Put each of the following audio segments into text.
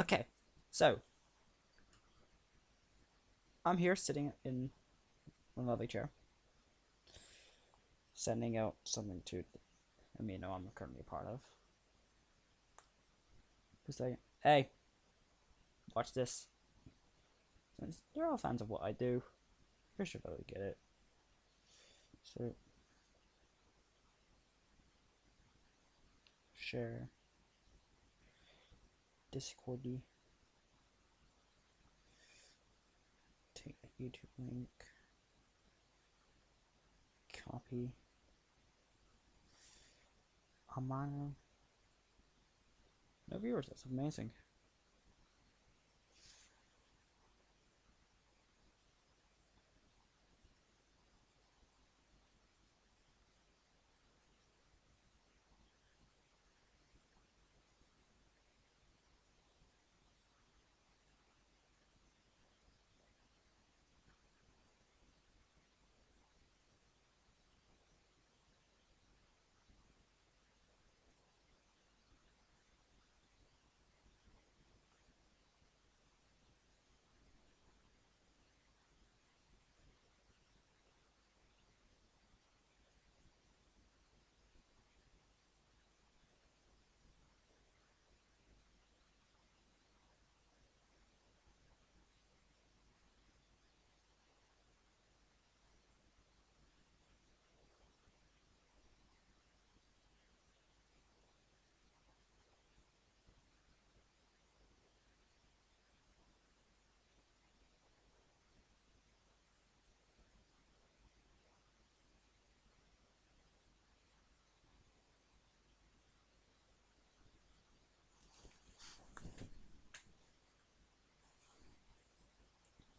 Okay, so I'm here sitting in a lovely chair, sending out something to the amino I'm currently a part of. To say, hey, watch this. Since they're all fans of what I do, they should really get it. So, share Discordy. Take the YouTube link. Copy. Amano. No viewers, that's amazing.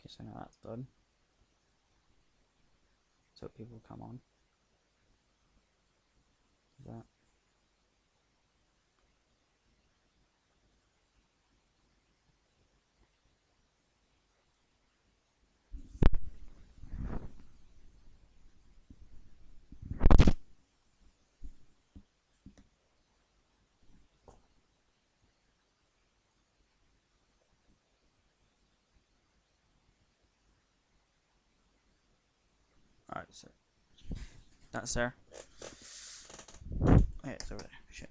Okay, so now that's done. So people come on. Is that? Alright, so that's there. Oh, yeah, it's over there. Shit.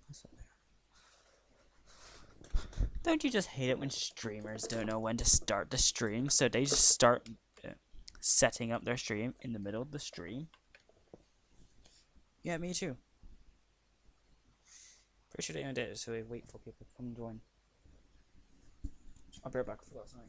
That's over there. Don't you just hate it when streamers don't know when to start the stream? So they just start setting up their stream in the middle of the stream? Yeah, me too. Pretty sure they don't do it, so they wait for people to come and join. I'll be right back for last night.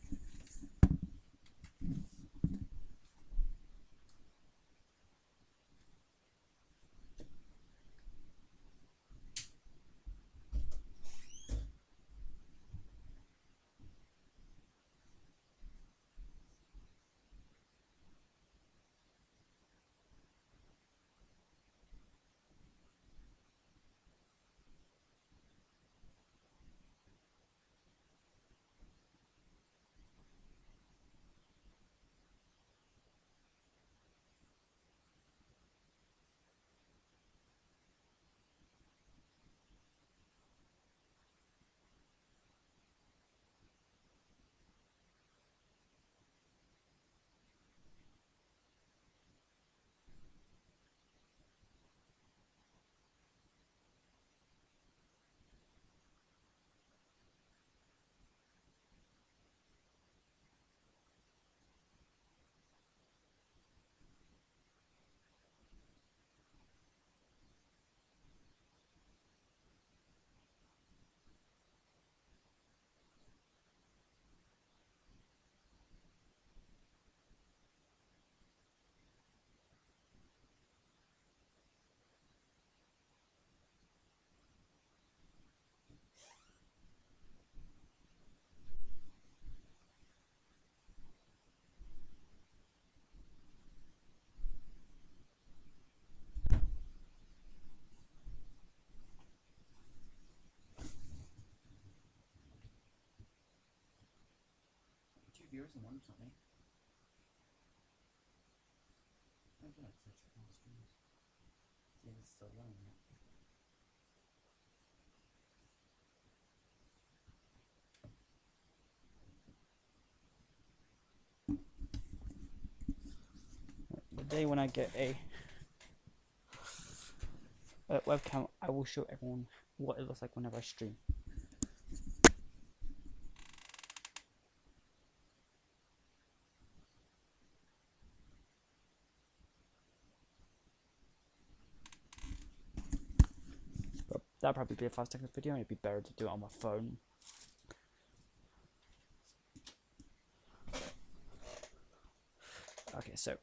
Two viewers and one something. I don't know, such a small streams. The day when I get a webcam, I will show everyone what it looks like whenever I stream. But that'd probably be a 5 second video, and it'd be better to do it on my phone. Okay, so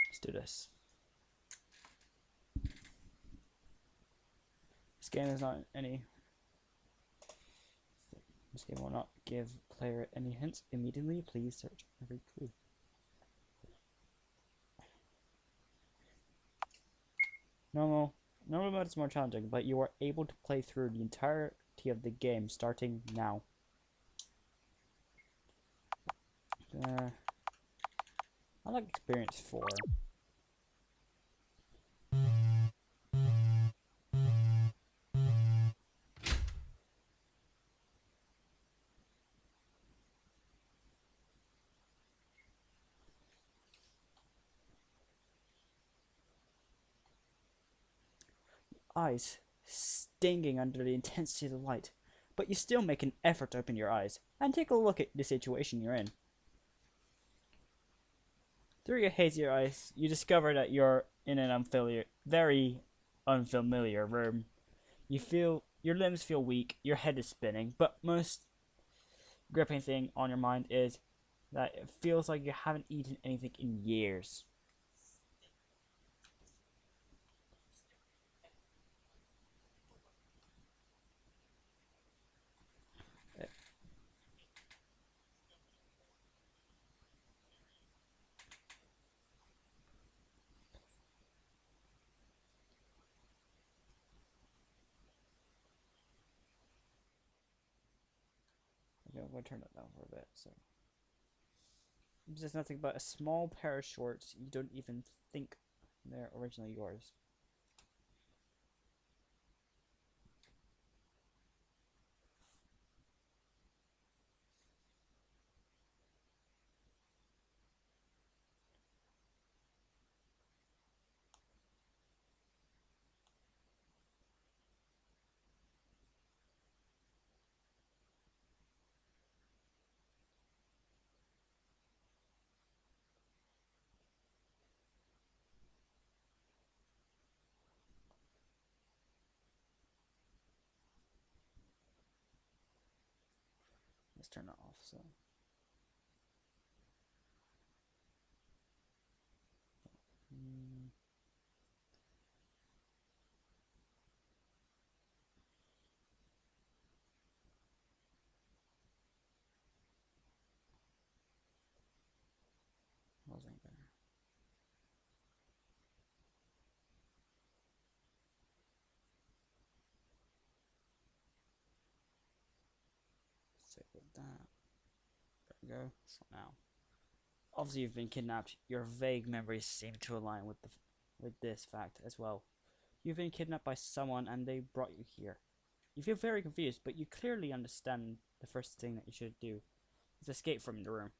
let's do this. This game is not any. This game will not give player any hints immediately. Please search every clue. Normal mode is more challenging, but you are able to play through the entirety of the game starting now. I like experience 4. Eyes stinging under the intensity of the light, but you still make an effort to open your eyes and take a look at the situation you're in. Through your hazier eyes, you discover that you're in an very unfamiliar room. You feel your limbs feel weak, your head is spinning, but most gripping thing on your mind is that it feels like you haven't eaten anything in years. Okay, I'm going to turn it down for a bit. So it's just nothing but a small pair of shorts you don't even think they're originally yours. Let's turn it off. So wasn't there. Save with that. There we go. For now. Obviously, you've been kidnapped. Your vague memories seem to align with this fact as well. You've been kidnapped by someone, and they brought you here. You feel very confused, but you clearly understand the first thing that you should do is escape from the room.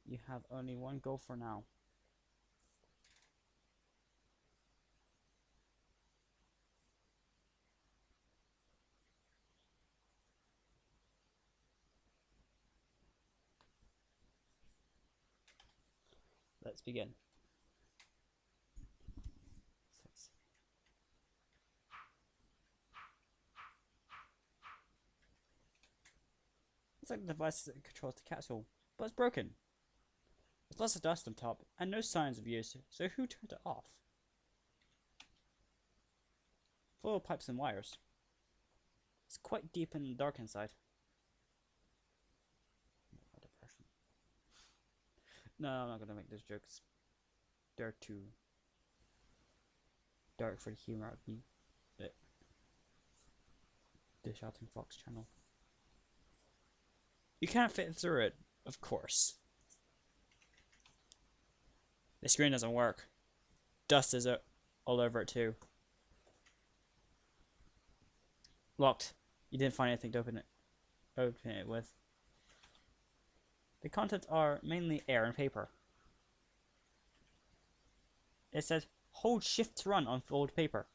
You have only one goal for now. Let's begin. It's like the device that controls the capsule, but it's broken. There's lots of dust on top, and no signs of use, so who turned it off? Full of pipes and wires. It's quite deep and dark inside. No, I'm not gonna make those jokes. They're too dark for the humor out of me. the Shouting Fox channel. You can't fit through it, of course. The screen doesn't work. Dust is all over it too. Locked. You didn't find anything to open it with. The contents are mainly air and paper. It says, hold shift to run on fold paper.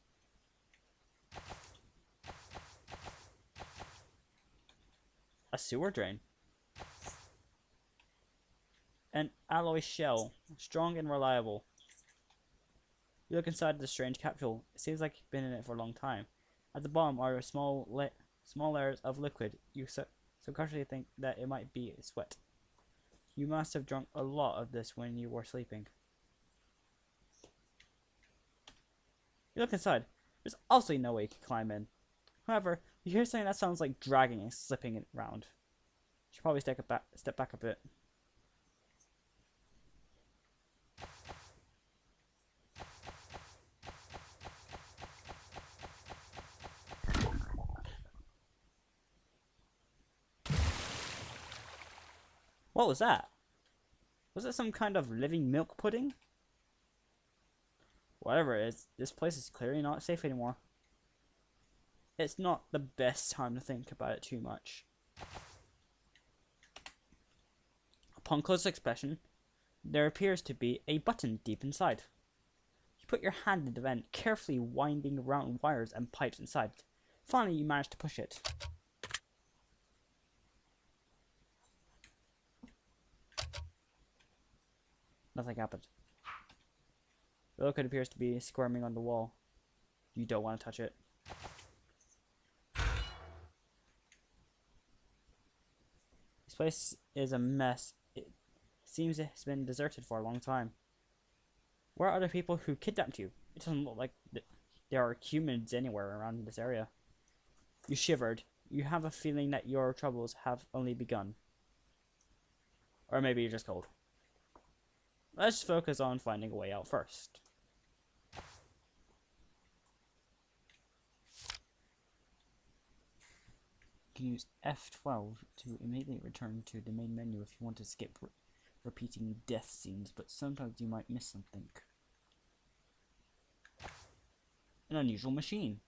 A sewer drain. An alloy shell, strong and reliable. You look inside the strange capsule. It seems like you've been in it for a long time. At the bottom are small layers of liquid. You subconsciously think that it might be sweat. You must have drunk a lot of this when you were sleeping. You look inside. There's absolutely no way you can climb in. However, you hear something that sounds like dragging and slipping it around. You should probably step back a bit. What was that? Was it some kind of living milk pudding? Whatever it is, this place is clearly not safe anymore. It's not the best time to think about it too much. Upon close inspection, there appears to be a button deep inside. You put your hand in the vent, carefully winding around wires and pipes inside. Finally, you manage to push it. Nothing happened. The liquid appears to be squirming on the wall. You don't want to touch it. This place is a mess. It seems it's been deserted for a long time. Where are other people who kidnapped you? It doesn't look like there are humans anywhere around this area. You shivered. You have a feeling that your troubles have only begun. Or maybe you're just cold. Let's focus on finding a way out first. You can use F12 to immediately return to the main menu if you want to skip repeating death scenes, but sometimes you might miss something. An unusual machine.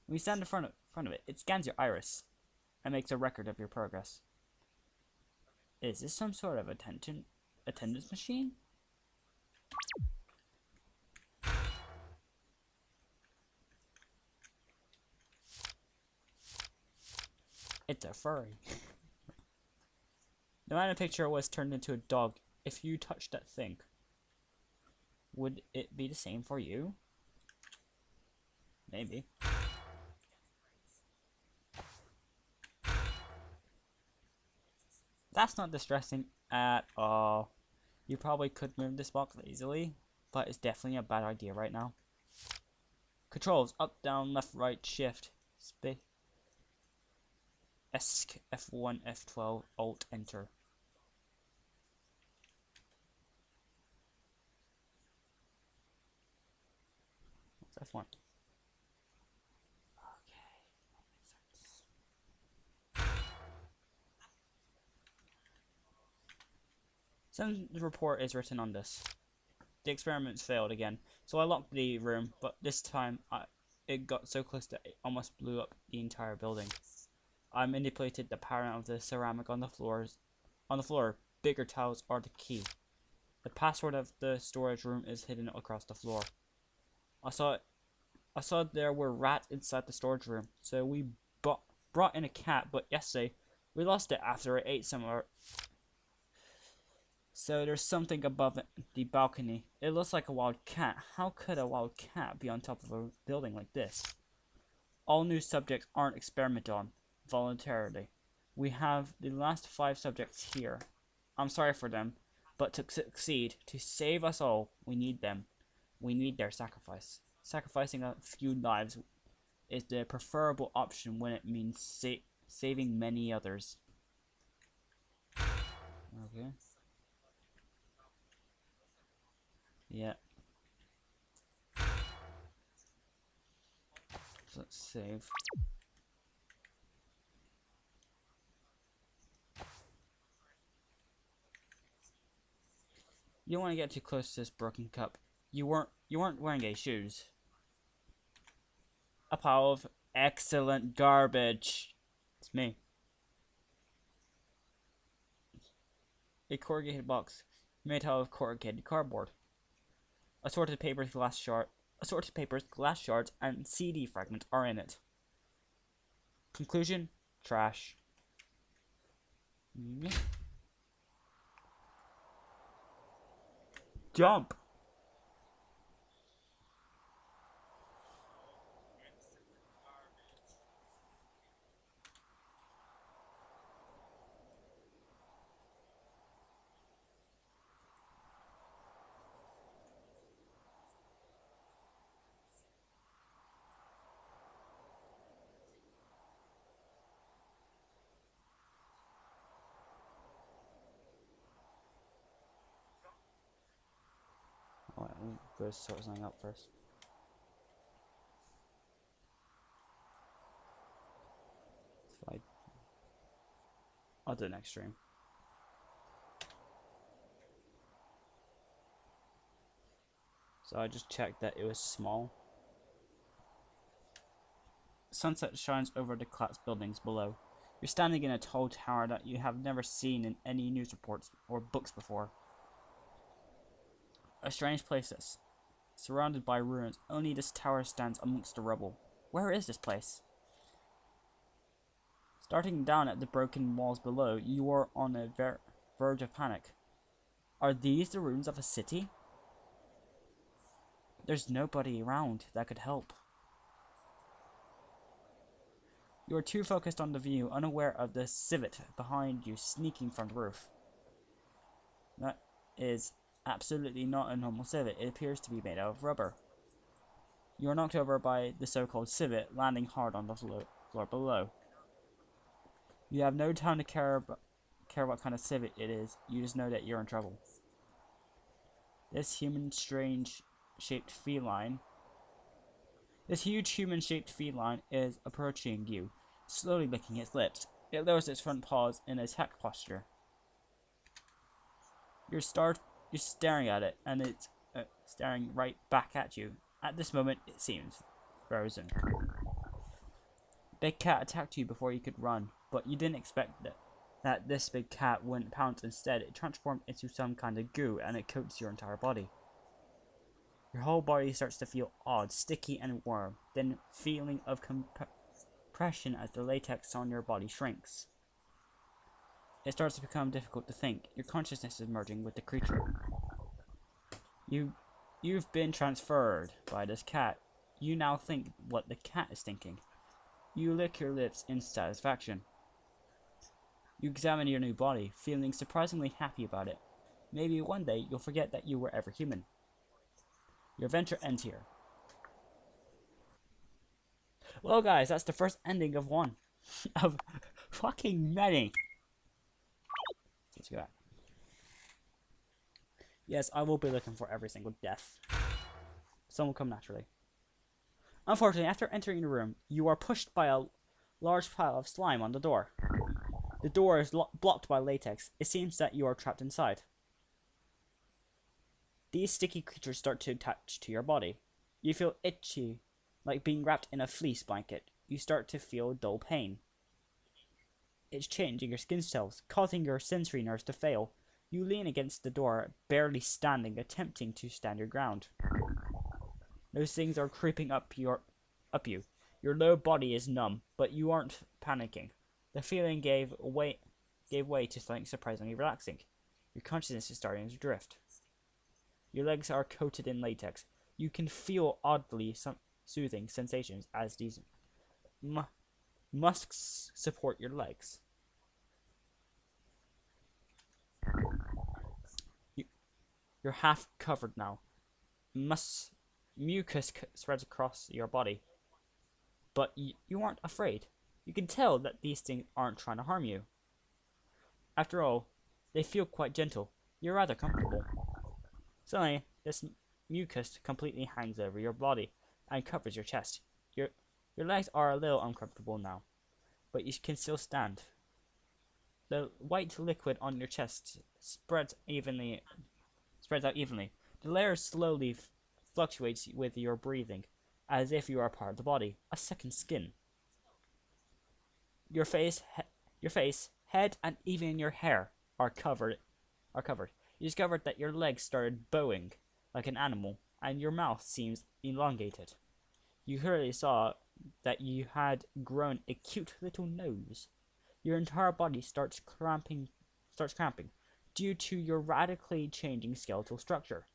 When you stand in front of it, it scans your iris and makes a record of your progress. Is this some sort of attendance machine? It's a furry. The man in the picture was turned into a dog. If you touched that thing, would it be the same for you? Maybe. That's not distressing at all. You probably could move this box easily, but it's definitely a bad idea right now. Controls: up, down, left, right, shift, space, ESC, F1, F12, Alt, Enter. What's F1? Some report is written on this. The experiments failed again, so I locked the room, but this time it got so close that it almost blew up the entire building. I manipulated the pattern of the ceramic on the floor. Bigger tiles are the key. The password of the storage room is hidden across the floor. I saw there were rats inside the storage room, so we brought in a cat, but yesterday we lost it after it ate some of our... So there's something above the balcony. It looks like a wild cat. How could a wild cat be on top of a building like this? All new subjects aren't experimented on voluntarily. We have the last 5 subjects here. I'm sorry for them, but to succeed, to save us all, we need them. We need their sacrifice. Sacrificing a few lives is the preferable option when it means saving many others. Okay. Yeah. So let's save. You don't want to get too close to this broken cup. You weren't wearing any shoes. A pile of excellent garbage. It's me. A corrugated box made out of corrugated cardboard. Assorted papers, glass shards, and CD fragments are in it. Conclusion: trash. Jump. Alright, we'll go sort something out first. Slide. I'll do it next stream. So I just checked that it was small. Sunset shines over the collapsed buildings below. You're standing in a tall tower that you have never seen in any news reports or books before. A strange place that's surrounded by ruins. Only this tower stands amongst the rubble. Where is this place? Starting down at the broken walls below, you are on a verge of panic. Are these the ruins of a city? There's nobody around that could help. You are too focused on the view, unaware of the civet behind you sneaking from the roof. That is absolutely not a normal civet. It appears to be made out of rubber. You are knocked over by the so-called civet, landing hard on the floor below. You have no time to care what kind of civet it is. You just know that you're in trouble. This huge human-shaped feline is approaching you, slowly licking its lips. It lowers its front paws in attack posture. You're staring at it, and it's staring right back at you. At this moment, it seems frozen. Big Cat attacked you before you could run, but you didn't expect that this big cat wouldn't pounce. Instead, it transformed into some kind of goo, and it coats your entire body. Your whole body starts to feel odd, sticky, and warm. Then feeling of compression as the latex on your body shrinks. It starts to become difficult to think. Your consciousness is merging with the creature. You've been transferred by this cat. You now think what the cat is thinking. You lick your lips in satisfaction. You examine your new body, feeling surprisingly happy about it. Maybe one day you'll forget that you were ever human. Your adventure ends here. Well, guys, that's the first ending of one. Of fucking many. Let's go back. Yes, I will be looking for every single death. Some will come naturally. Unfortunately, after entering the room, you are pushed by a large pile of slime on the door. The door is blocked by latex. It seems that you are trapped inside. These sticky creatures start to attach to your body. You feel itchy, like being wrapped in a fleece blanket. You start to feel dull pain. It's changing your skin cells, causing your sensory nerves to fail. You lean against the door, barely standing, attempting to stand your ground. Those things are creeping up you. Your lower body is numb, but you aren't panicking. The feeling gave way to something surprisingly relaxing. Your consciousness is starting to drift. Your legs are coated in latex. You can feel oddly soothing sensations as these musks support your legs. You're half covered now. Mucus spreads across your body. But you aren't afraid. You can tell that these things aren't trying to harm you. After all, they feel quite gentle. You're rather comfortable. Suddenly, this mucus completely hangs over your body and covers your chest. Your legs are a little uncomfortable now, but you can still stand. The white liquid on your chest spreads evenly spreads out evenly. The layer slowly fluctuates with your breathing, as if you are part of the body, a second skin. Your face, head, and even your hair are covered. You discovered that your legs started bowing like an animal, and your mouth seems elongated. You clearly saw that you had grown a cute little nose. Your entire body starts cramping due to your radically changing skeletal structure.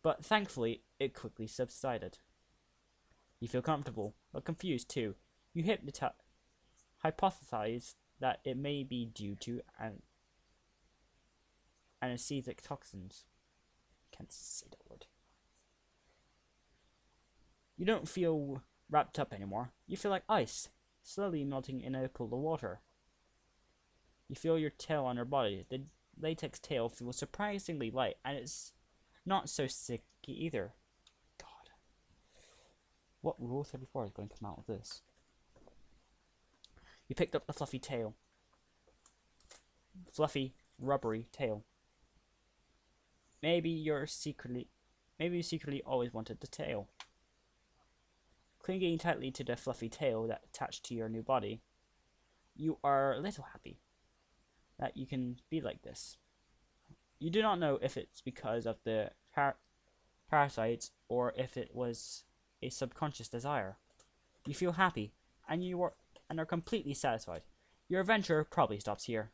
But thankfully, it quickly subsided. You feel comfortable, but confused too. You hypothesize that it may be due to anesthetic toxins. Can't say that word. You don't feel wrapped up anymore. You feel like ice, slowly melting in a pool of water. You feel your tail on your body. The latex tail feels surprisingly light, and it's not so sticky either. God. What Rule 34 is going to come out of this? You picked up the fluffy tail. Fluffy, rubbery tail. Maybe you secretly always wanted the tail. Clinging tightly to the fluffy tail that attached to your new body, you are a little happy that you can be like this. You do not know if it's because of the parasites or if it was a subconscious desire. You feel happy, and are completely satisfied. Your adventure probably stops here.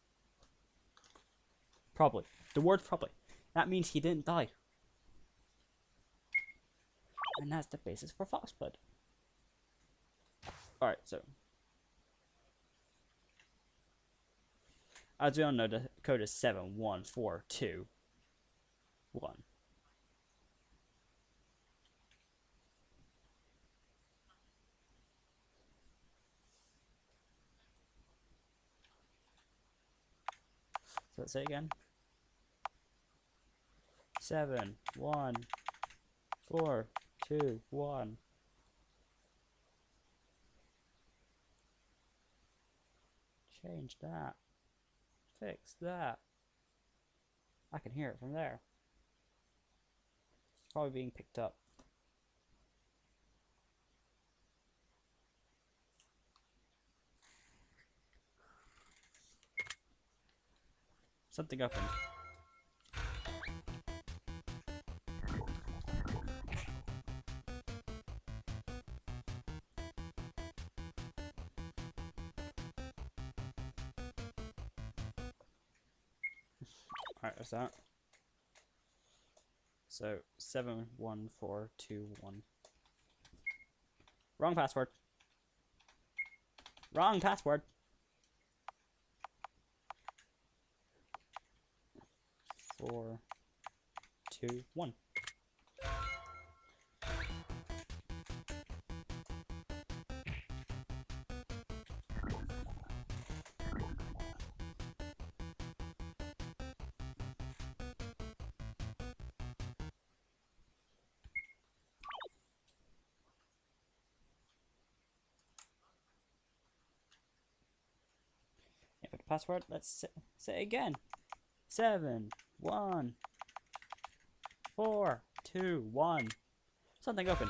Probably. The word probably. That means he didn't die. And that's the basis for Foxblood. Alright, so. As we all know, the code is 71421. So let's say again. 71421. Change that. Fix that. I can hear it from there. It's probably being picked up. Something opened. Alright, that's that. So 71421. Wrong password. Wrong password. 421. Input the password. Let's say it again. 71421. Something open.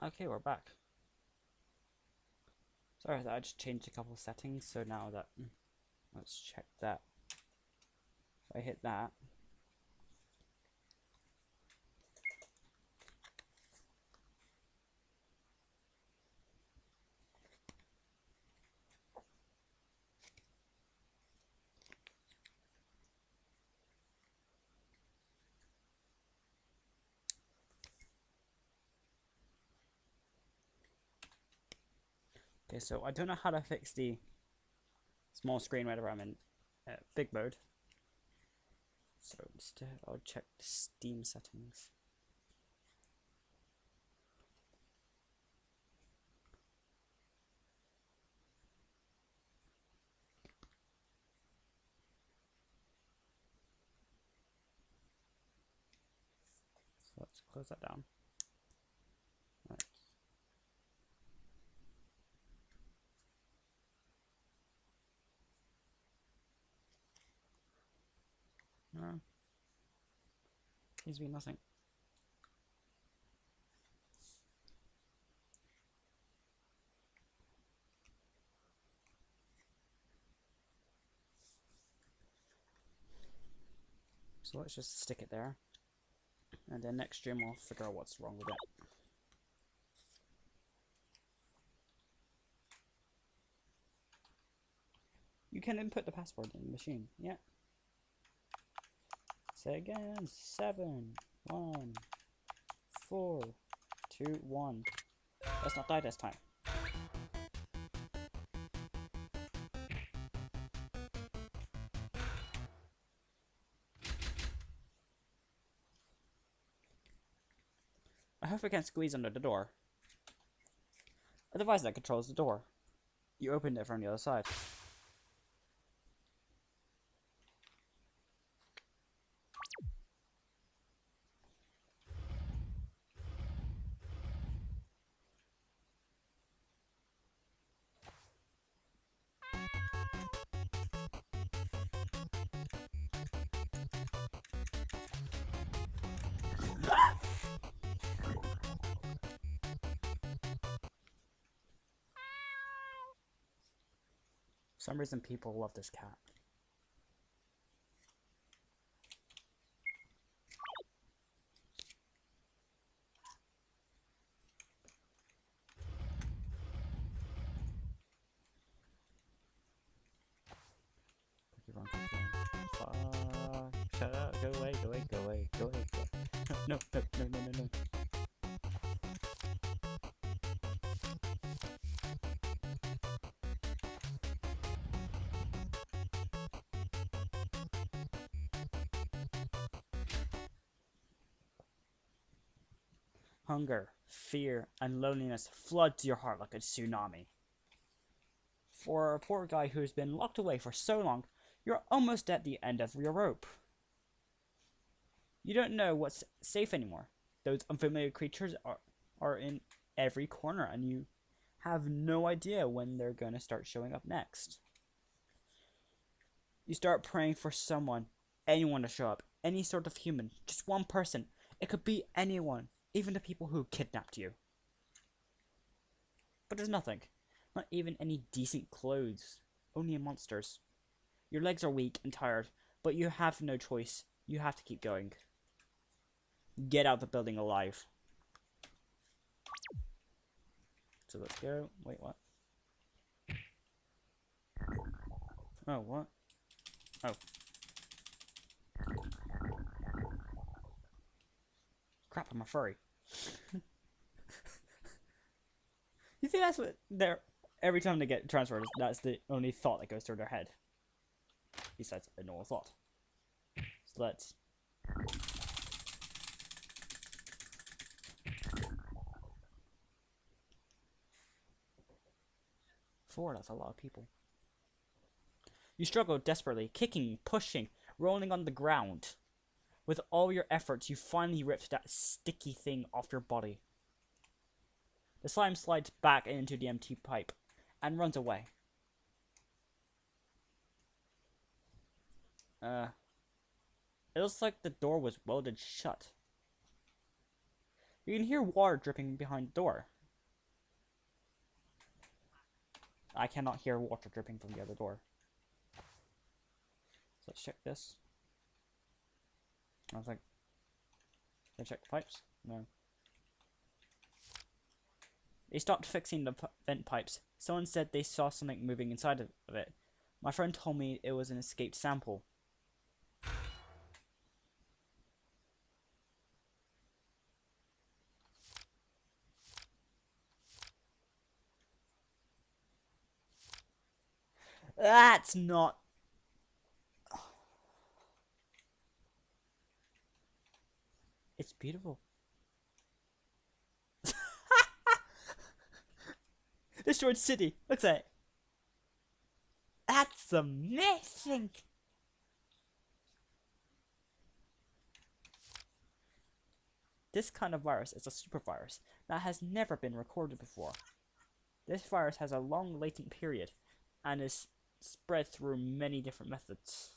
Okay, we're back. Sorry that I just changed a couple of settings, so now that let's check that. If I hit that. Okay, so I don't know how to fix the small screen whenever I'm in big mode. So instead, I'll check the Steam settings. So let's close that down. Right. No. Seems to be nothing. So let's just stick it there. And then next stream I'll figure out what's wrong with it. You can input the password in the machine. Yeah. Say again. 7, 1, 4, 2, 1. Let's not die this time. I hope I can squeeze under the door. A device that controls the door. You opened it from the other side. For some reason people love this cat. Shut up, go away, go away, go away, go away, go away. No, no, no, no, no, no. Hunger, fear, and loneliness flood to your heart like a tsunami. For a poor guy who's been locked away for so long, you're almost at the end of your rope. You don't know what's safe anymore. Those unfamiliar creatures are in every corner, and you have no idea when they're going to start showing up next. You start praying for someone, anyone to show up, any sort of human, just one person. It could be anyone, even the people who kidnapped you. But there's nothing. Not even any decent clothes. Only monsters. Your legs are weak and tired, but you have no choice. You have to keep going. Get out the building alive. So let's go. Wait, what? Oh, what? Oh. Crap, I'm a furry. You think that's what they're... Every time they get transferred, that's the only thought that goes through their head. Besides a normal thought. So let's... 4, that's a lot of people. You struggle desperately, kicking, pushing, rolling on the ground. With all your efforts, you finally ripped that sticky thing off your body. The slime slides back into the empty pipe and runs away. It looks like the door was welded shut. You can hear water dripping behind the door. I cannot hear water dripping from the other door. So let's check this. I was like, can I check the pipes? No. They stopped fixing the vent pipes. Someone said they saw something moving inside of it. My friend told me it was an escaped sample. That's not. It's beautiful. Destroyed city. Look at it. That's amazing. This kind of virus is a super virus that has never been recorded before. This virus has a long latent period and is spread through many different methods.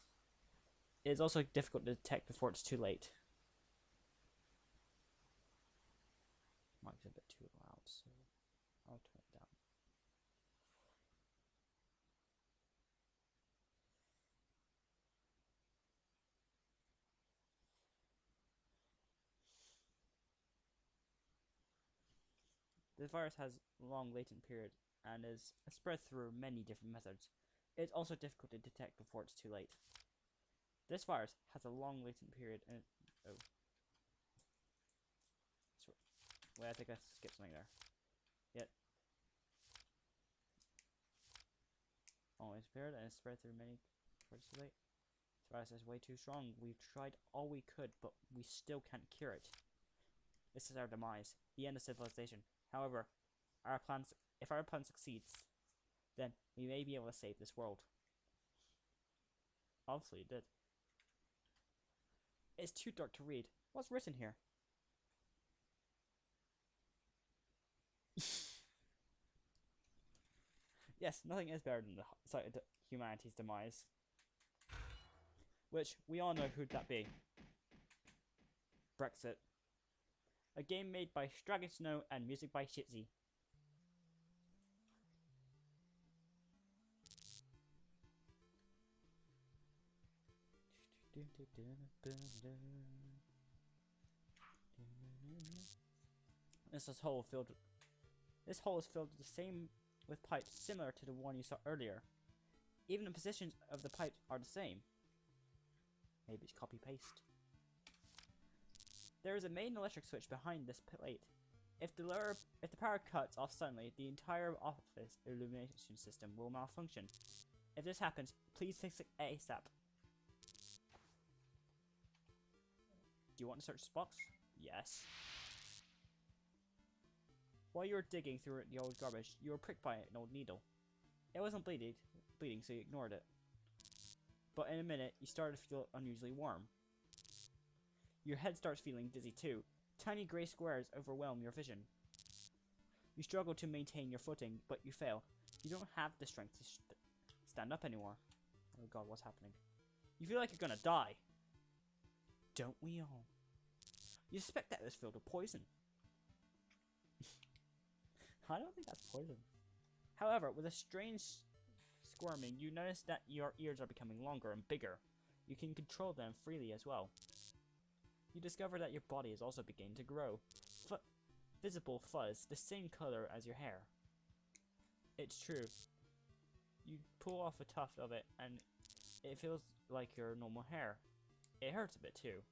It is also difficult to detect before it's too late. Mic's a bit too loud, so I'll turn it down. This virus has a long latent period and is spread through many different methods. It's also difficult to detect before it's too late. This virus has a long latent period and wait, I think I skipped something there. Yet always period and is spread through many before it's too late. This virus is way too strong. We've tried all we could, but we still can't cure it. This is our demise, the end of civilization. However, if our plan succeeds, then we may be able to save this world. Obviously, it did. It's too dark to read. What's written here? Yes, nothing is better than the sight of humanity's demise. Which, we all know who'd that be. Brexit. A game made by Dragon Snow and music by Shitzy. This hole is filled with pipes similar to the one you saw earlier. Even the positions of the pipes are the same. Maybe it's copy paste. There is a main electric switch behind this plate. If the power cuts off suddenly, the entire office illumination system will malfunction. If this happens, please fix it ASAP. Do you want to search this box? Yes. While you were digging through the old garbage, you were pricked by an old needle. It wasn't bleeding, so you ignored it. But in a minute, you started to feel unusually warm. Your head starts feeling dizzy too. Tiny grey squares overwhelm your vision. You struggle to maintain your footing, but you fail. You don't have the strength to stand up anymore. Oh god, what's happening? You feel like you're gonna die. Don't we all? You suspect that it was filled with poison. I don't think that's poison. However, with a strange squirming, you notice that your ears are becoming longer and bigger. You can control them freely as well. You discover that your body is also beginning to grow. Visible fuzz, the same color as your hair. It's true. You pull off a tuft of it and it feels like your normal hair. It hurts a bit too.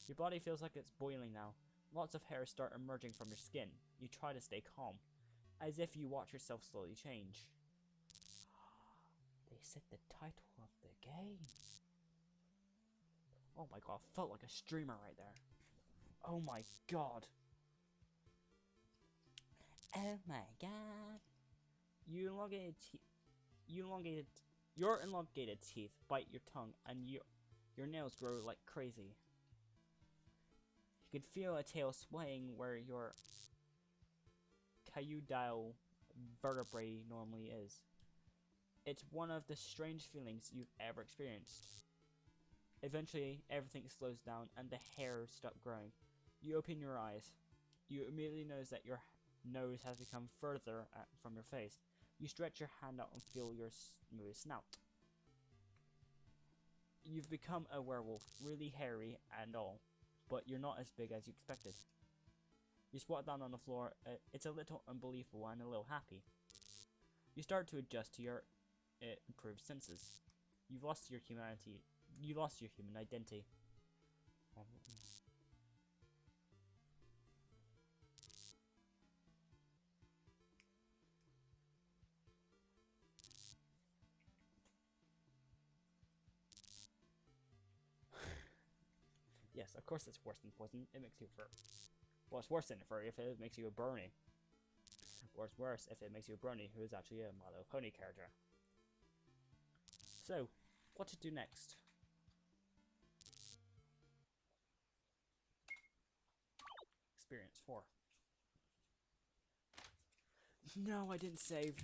Your body feels like it's boiling now. Lots of hairs start emerging from your skin. You try to stay calm, as if you watch yourself slowly change. They said the title of the game. Oh my god, felt like a streamer right there. Oh my god. Oh my god. Your elongated teeth bite your tongue and your nails grow like crazy. You can feel a tail swaying where your caudal vertebrae normally is. It's one of the strange feelings you've ever experienced. Eventually, everything slows down and the hair stops growing. You open your eyes. You immediately notice that your nose has become further from your face. You stretch your hand out and feel your smooth snout. You've become a werewolf, really hairy and all, but you're not as big as you expected. You squat down on the floor. It's a little unbelievable and a little happy. You start to adjust to your improved senses. You've lost your humanity. You lost your human identity. Yes, of course it's worse than poison. It makes you a fur. Well, it's worse than a furry if it makes you a brony. Or it's worse if it makes you a brony who is actually a My Little Pony character. So, what to do next? Experience 4. No, I didn't save.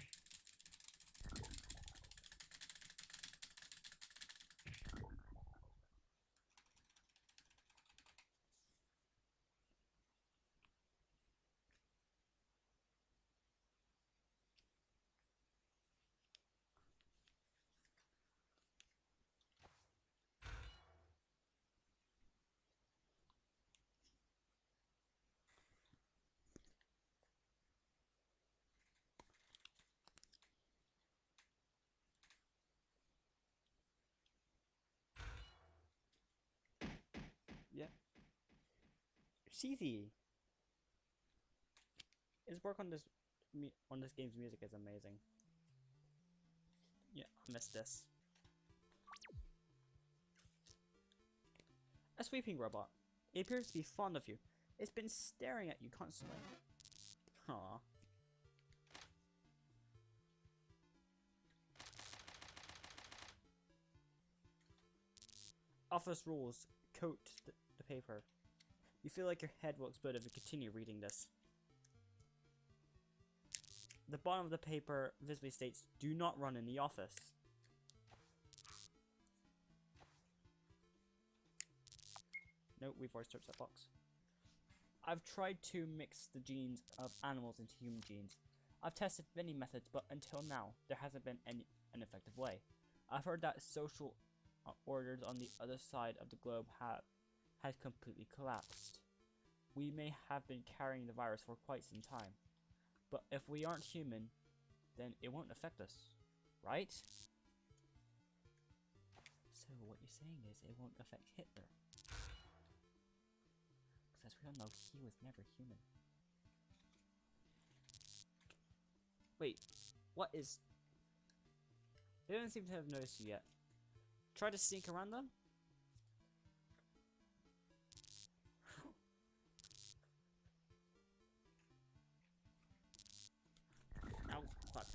Yeah. It's easy. His work on this game's music is amazing. Yeah, I missed this. A sweeping robot. It appears to be fond of you. It's been staring at you constantly. Aww. Office rules. Coat the paper. You feel like your head will explode if you continue reading this. The bottom of the paper visibly states, "Do not run in the office." Nope, we've already searched that box. I've tried to mix the genes of animals into human genes. I've tested many methods, but until now, there hasn't been an effective way. I've heard that social orders on the other side of the globe has completely collapsed. We may have been carrying the virus for quite some time, but if we aren't human, then it won't affect us, right? So what you're saying is it won't affect Hitler? Because as we all know, he was never human. Wait, what is... They don't seem to have noticed you yet. Try to sneak around them? Ow, fuck.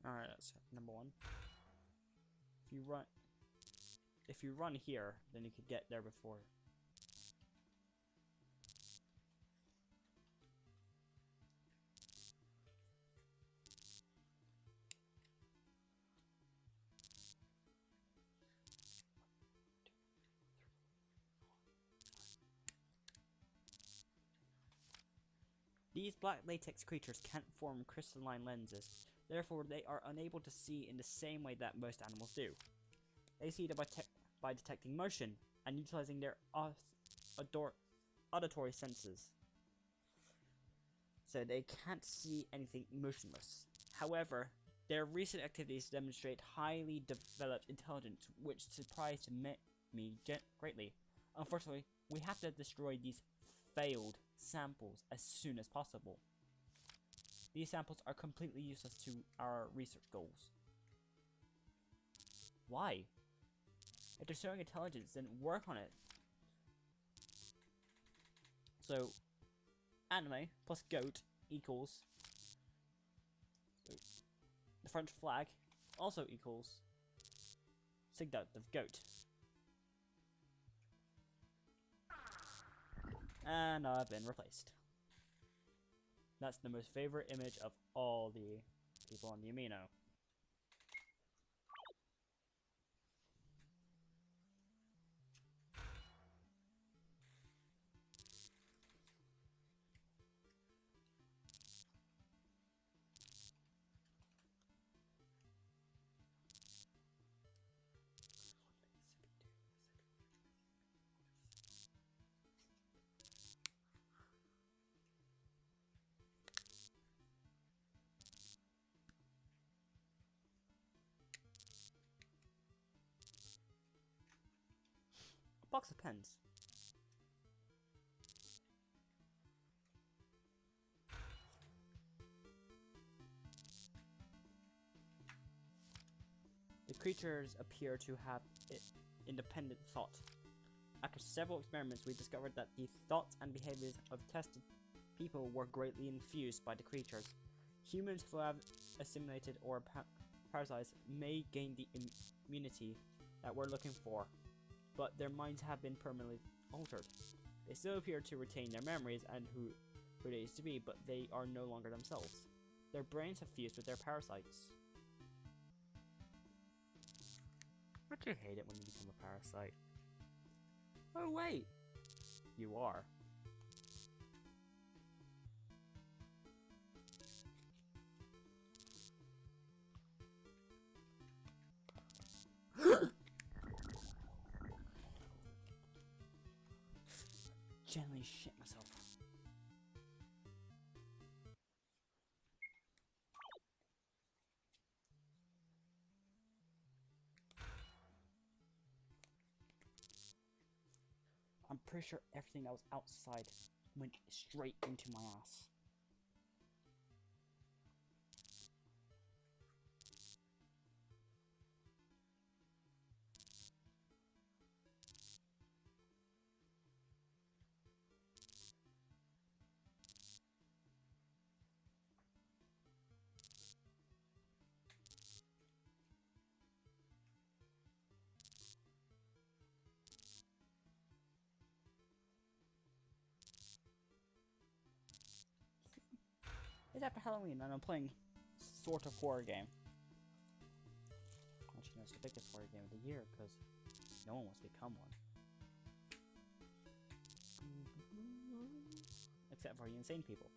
Alright, that's number 1. If you run here, then you could get there before. These black latex creatures can't form crystalline lenses, therefore they are unable to see in the same way that most animals do. They see by detecting motion and utilizing their auditory senses. So they can't see anything motionless. However, their recent activities demonstrate highly developed intelligence, which surprised me greatly. Unfortunately, we have to destroy these failed samples as soon as possible. These samples are completely useless to our research goals. Why? If they're showing intelligence, then work on it. So, anime plus goat equals... So, the French flag also equals signet of goat. And I've been replaced. That's the most favorite image of all the people on the amino. A box of pens. creatures appear to have independent thought. After several experiments, we discovered that the thoughts and behaviors of tested people were greatly infused by the creatures. Humans who have assimilated or parasized may gain the immunity that we're looking for, but their minds have been permanently altered. They still appear to retain their memories and who they used to be, but they are no longer themselves. Their brains have fused with their parasites. Don't you hate it when you become a parasite? Oh wait! You are. Gently shit myself. I'm pretty sure everything that was outside went straight into my ass. It's after Halloween and I'm playing sort of horror game. Actually, no, it's the biggest horror game of the year because no one wants to become one. Except for the insane people.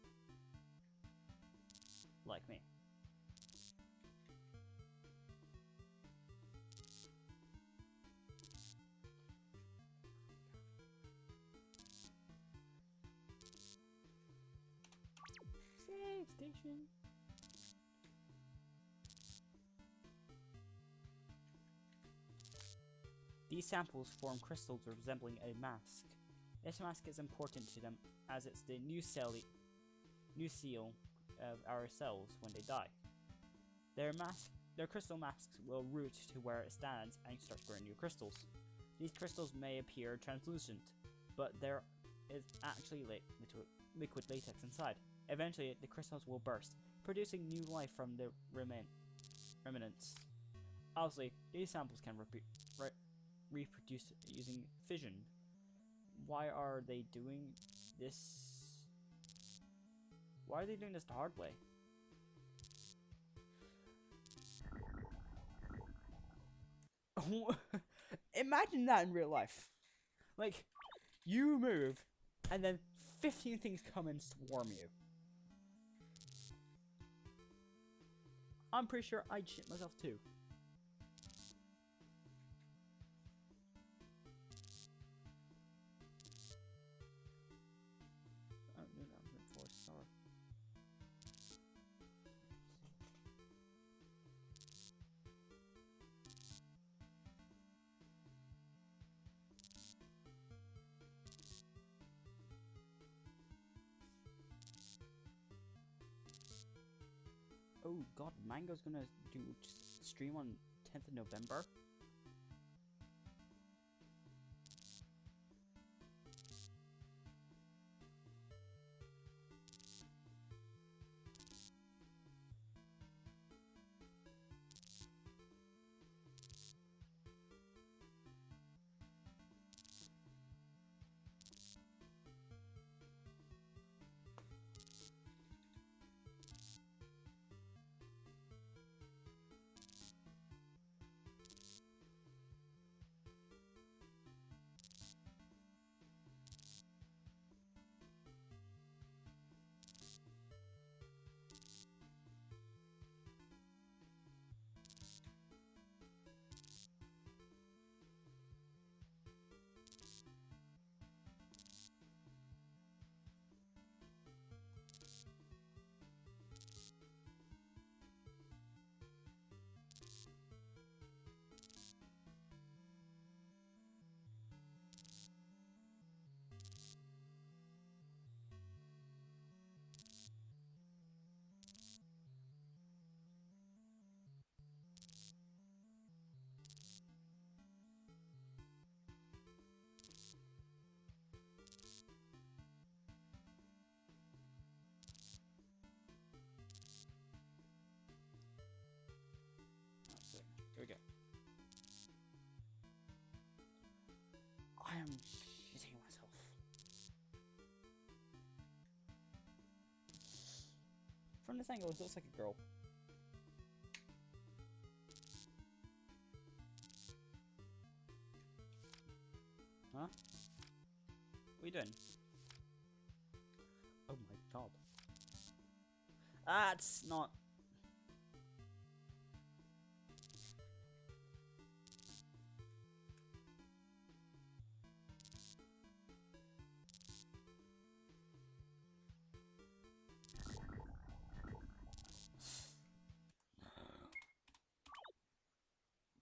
Like me. Save station. These samples form crystals resembling a mask. This mask is important to them as it's the new seal of our cells when they die. Their crystal masks will root to where it stands and start growing new crystals. These crystals may appear translucent, but there is actually liquid latex inside. Eventually, the crystals will burst, producing new life from the remnants. Obviously, these samples can reproduce using fission. Why are they doing this? Why are they doing this the hard way? Imagine that in real life. Like, you move, and then 15 things come and swarm you. I'm pretty sure I'd shit myself too. Oh, no, I'm 4-star. Oh god, Mango's gonna do stream on 10th of November. From this angle, it looks like a girl. Huh? What are you doing? Oh my god. That's not...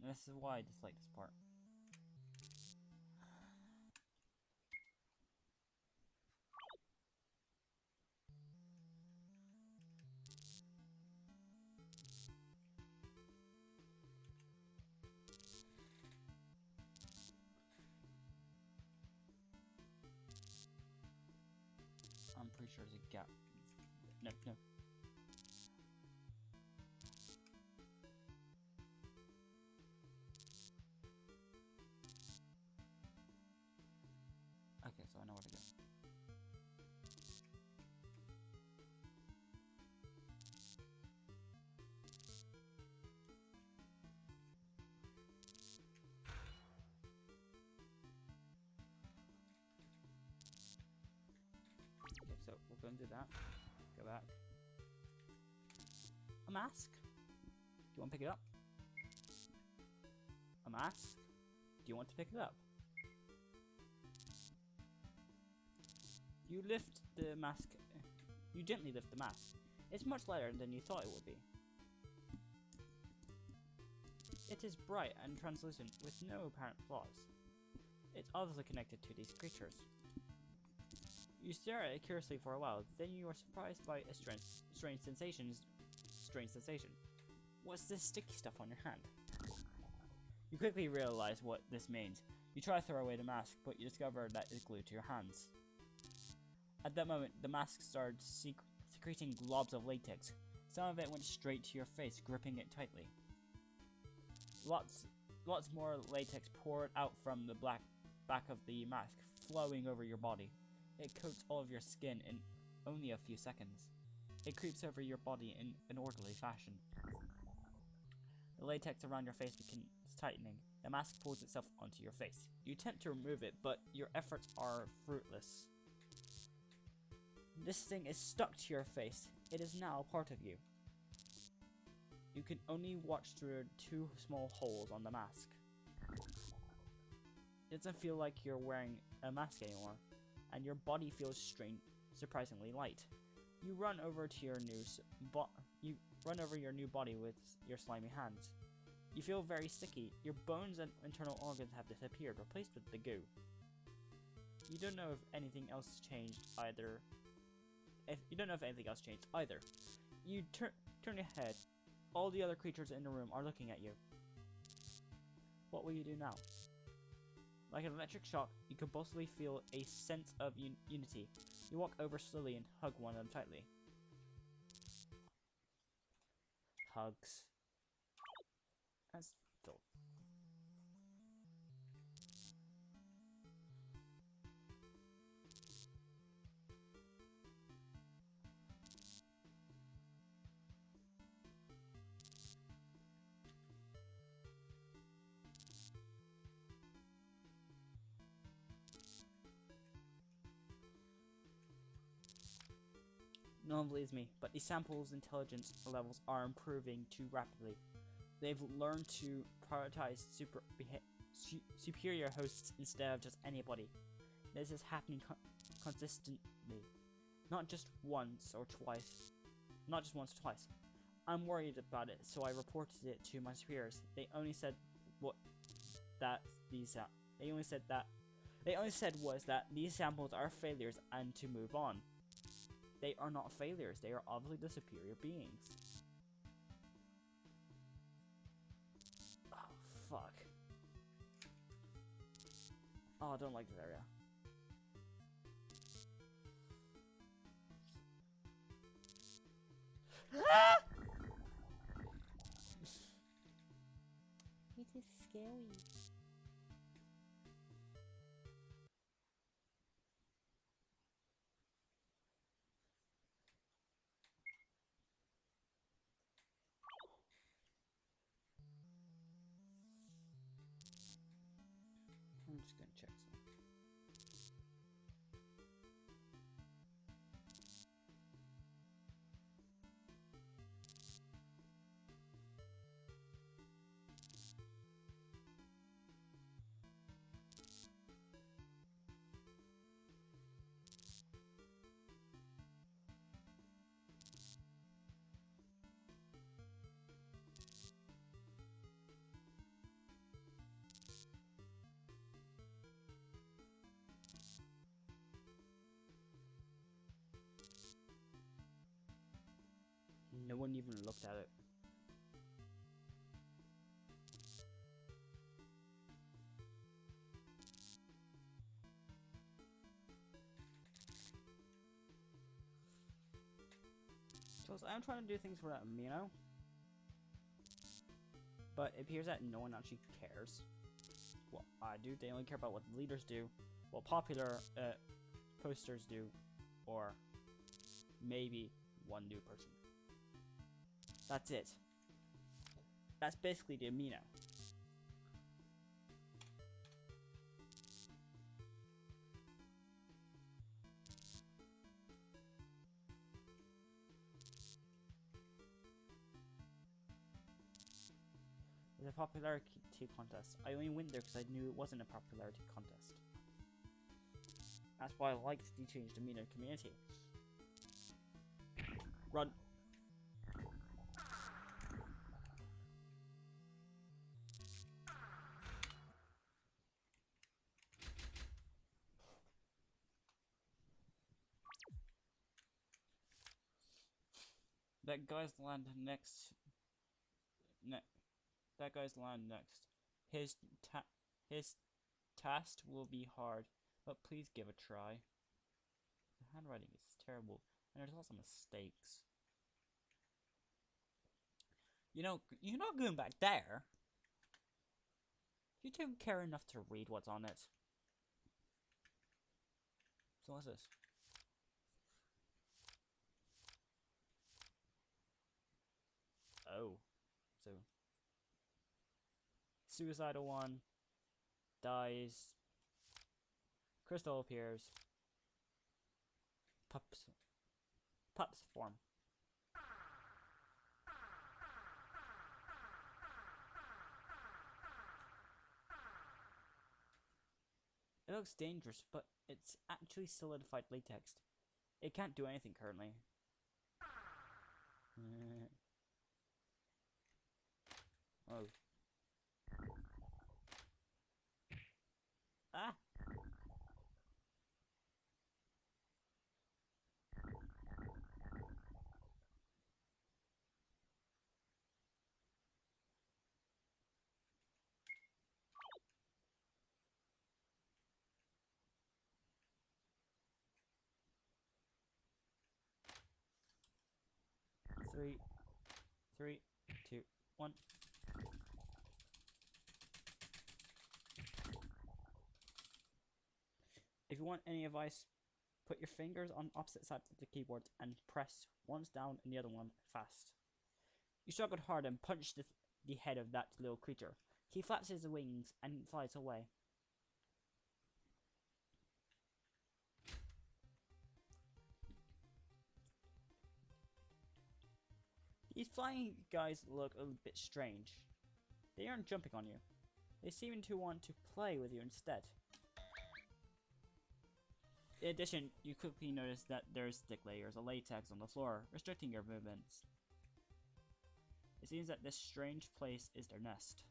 This is why I dislike this part. I'm pretty sure there's a gap. No, no. Okay, so I know where to go. Okay, so we're going to do that. Go back. A mask? Do you want to pick it up? A mask? Do you want to pick it up? You lift the mask. You gently lift the mask. It's much lighter than you thought it would be. It is bright and translucent with no apparent flaws. It's obviously connected to these creatures. You stare at it curiously for a while, then you are surprised by a strange sensation. What's this sticky stuff on your hand? You quickly realize what this means. You try to throw away the mask, but you discover that it's glued to your hands. At that moment, the mask started secreting globs of latex. Some of it went straight to your face, gripping it tightly. Lots more latex poured out from the back of the mask, flowing over your body. It coats all of your skin in only a few seconds. It creeps over your body in an orderly fashion. The latex around your face begins tightening. The mask pulls itself onto your face. You attempt to remove it, but your efforts are fruitless. This thing is stuck to your face. It is now a part of you. You can only watch through two small holes on the mask. It doesn't feel like you're wearing a mask anymore, and your body feels surprisingly light. You run over to your new body with your slimy hands. You feel very sticky. Your bones and internal organs have disappeared, replaced with the goo. You don't know if anything else changed either. You turn your head. All the other creatures in the room are looking at you. What will you do now? Like an electric shock, you convulsively feel a sense of unity. You walk over slowly and hug one of them tightly. Hugs. That's dope. No one believes me, but the sample's intelligence levels are improving too rapidly. They've learned to prioritize superior hosts instead of just anybody. This is happening consistently, not just once or twice. I'm worried about it, so I reported it to my superiors. They only said was that these samples are failures and to move on. They are not failures. They are obviously the superior beings. Oh, fuck. Oh, I don't like this area. It is scary. just gonna check something. No one even looked at it. So I'm trying to do things for that amino, but it appears that no one actually cares. Well, I do. They only care about what the leaders do, what popular posters do, or maybe one new person. That's it. That's basically the amino. It's a popularity contest. I only went there because I knew it wasn't a popularity contest. That's why I liked the changed amino community. Run. That guy's land next. That guy's land next. His task will be hard, but please give a try. The handwriting is terrible, and there's lots of mistakes. You know, you're not going back there. You don't care enough to read what's on it. So what's this? Oh, so suicidal one dies. Crystal appears. Pups form. It looks dangerous, but it's actually solidified latex. It can't do anything currently. Oh. Ah! Three, 2, 1. If you want any advice, put your fingers on opposite sides of the keyboard and press once down and the other one fast. You struggled hard and punched the head of that little creature. He flaps his wings and flies away. These flying guys look a bit strange. They aren't jumping on you. They seem to want to play with you instead. In addition, you quickly notice that there's thick layers of latex on the floor, restricting your movements. It seems that this strange place is their nest.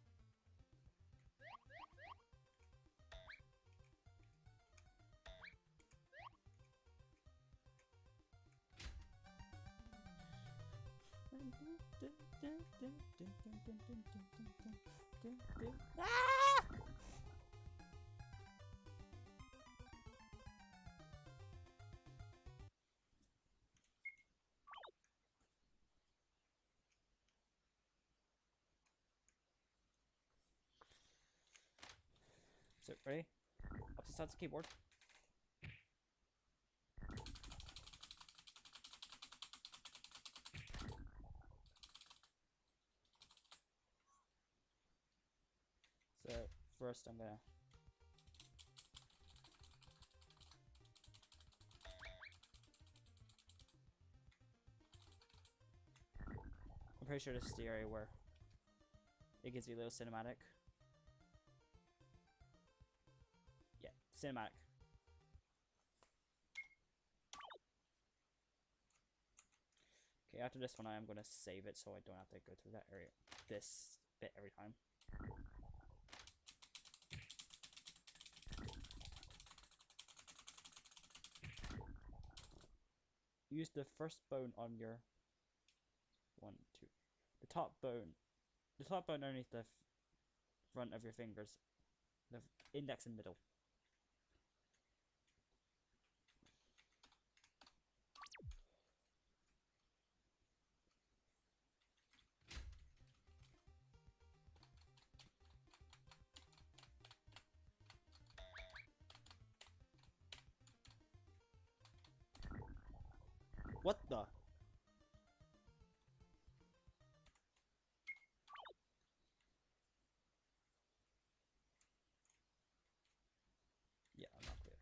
Ah! So, ready? Opposite sides of the keyboard. So, first I'm gonna pretty sure this is the area where it gives you a little cinematic. Yeah, cinematic. Okay, after this one I am going to save it so I don't have to go through that area, this bit every time. Use the first bone on your the top bone underneath the front of your fingers, the index and middle. What the? Yeah, I'm not clear.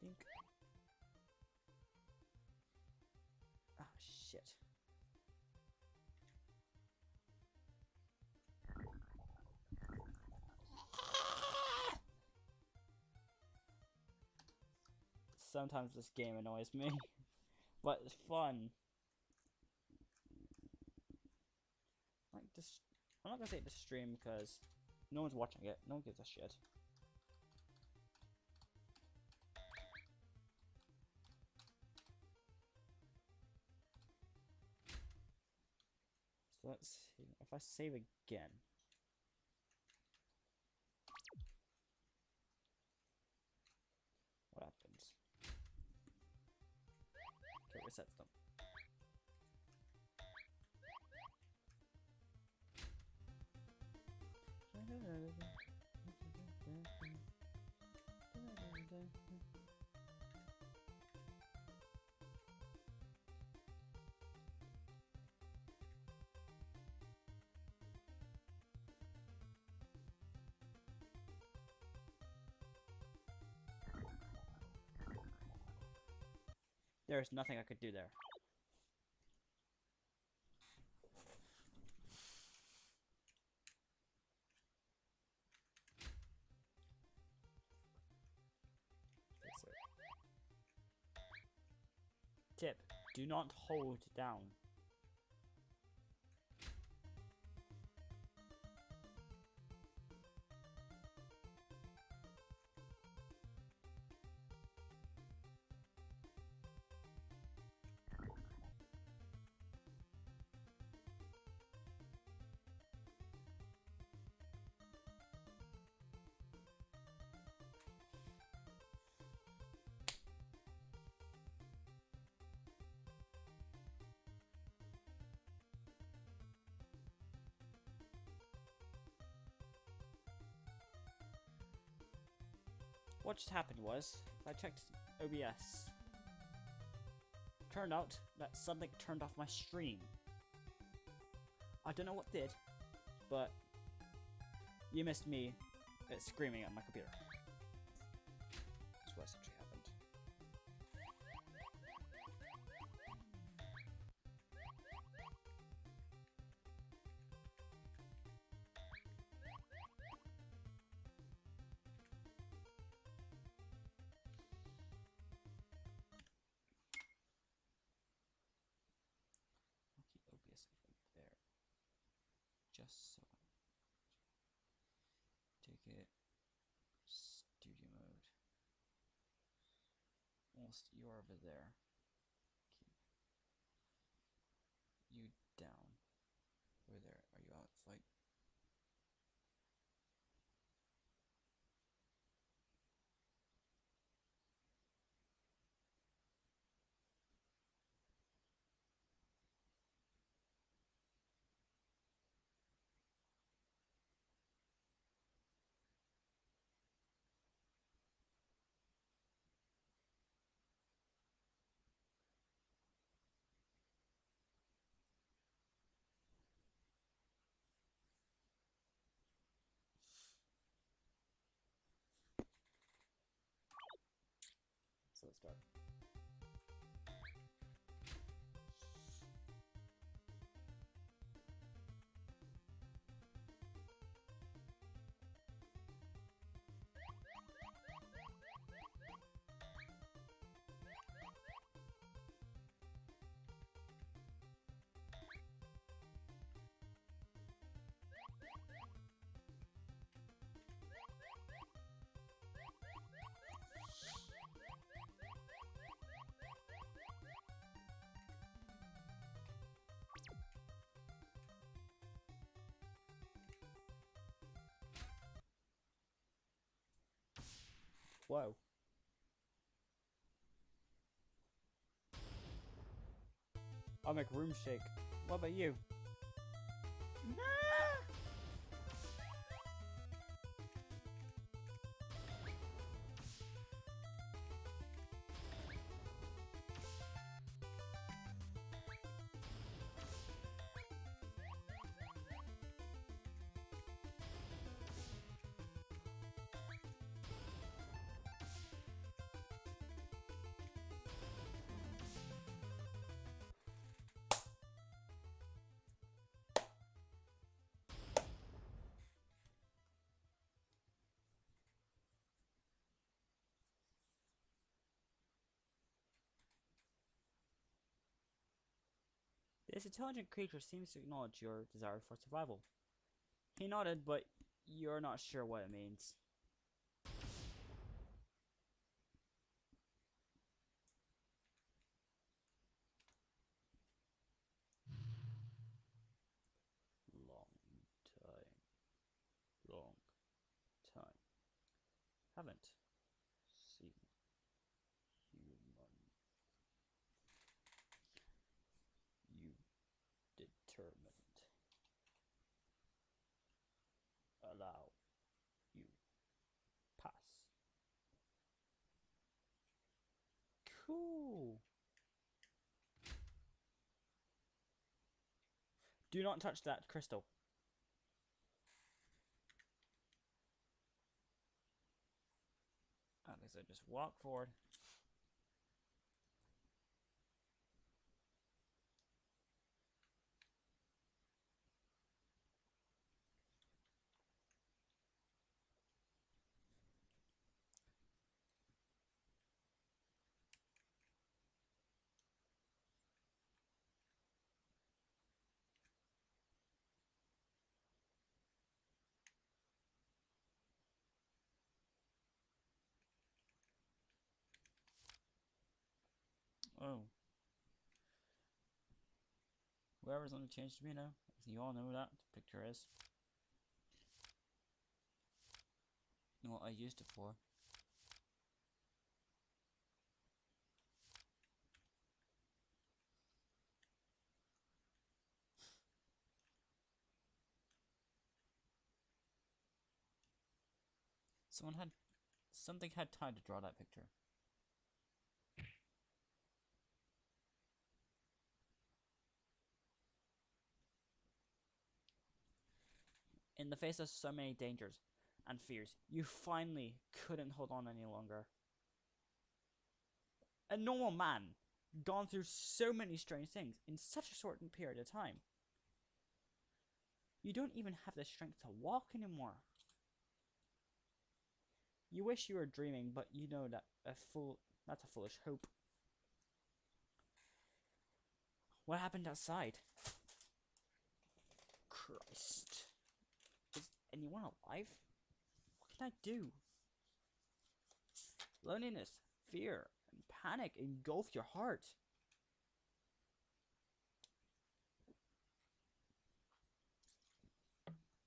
Think. Ah, shit. Sometimes this game annoys me, but it's fun. Like this, I'm not gonna say this stream because no one's watching it. No one gives a shit. So let's see. If I save again, what happens? Okay, resets them. There's nothing I could do there. Tip: do not hold down. What just happened was, I checked OBS. Turned out that something turned off my stream. I don't know what did, but you missed me screaming at my computer. That's what essentially happened. I'll keep OBS right there. Just so. Take it. Studio mode. Almost, you're over there. Keep you down. Over there. Are you out? Fight. let's start. Whoa. I'll make room shake. What about you? Nah! This intelligent creature seems to acknowledge your desire for survival. He nodded, but you're not sure what it means. Long time. Long time. Haven't seen human. You determined. Allow you pass. Cool. Do not touch that crystal. Okay, so just walk forward. Oh. Whoever's on the change to me now. You all know what that picture is. You know what I used it for? Something had time to draw that picture. In the face of so many dangers and fears, you finally couldn't hold on any longer. A normal man, gone through so many strange things in such a short period of time. You don't even have the strength to walk anymore. You wish you were dreaming, but you know that that's a foolish hope. What happened outside? Christ. Is anyone alive? What can I do? Loneliness, fear, and panic engulf your heart.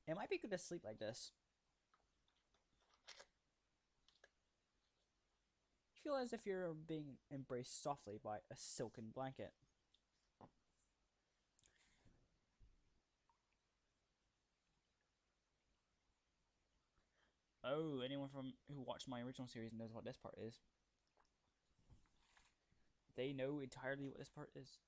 It might be good to sleep like this. You feel as if you're being embraced softly by a silken blanket. Oh, anyone who watched my original series knows what this part is. They know entirely what this part is.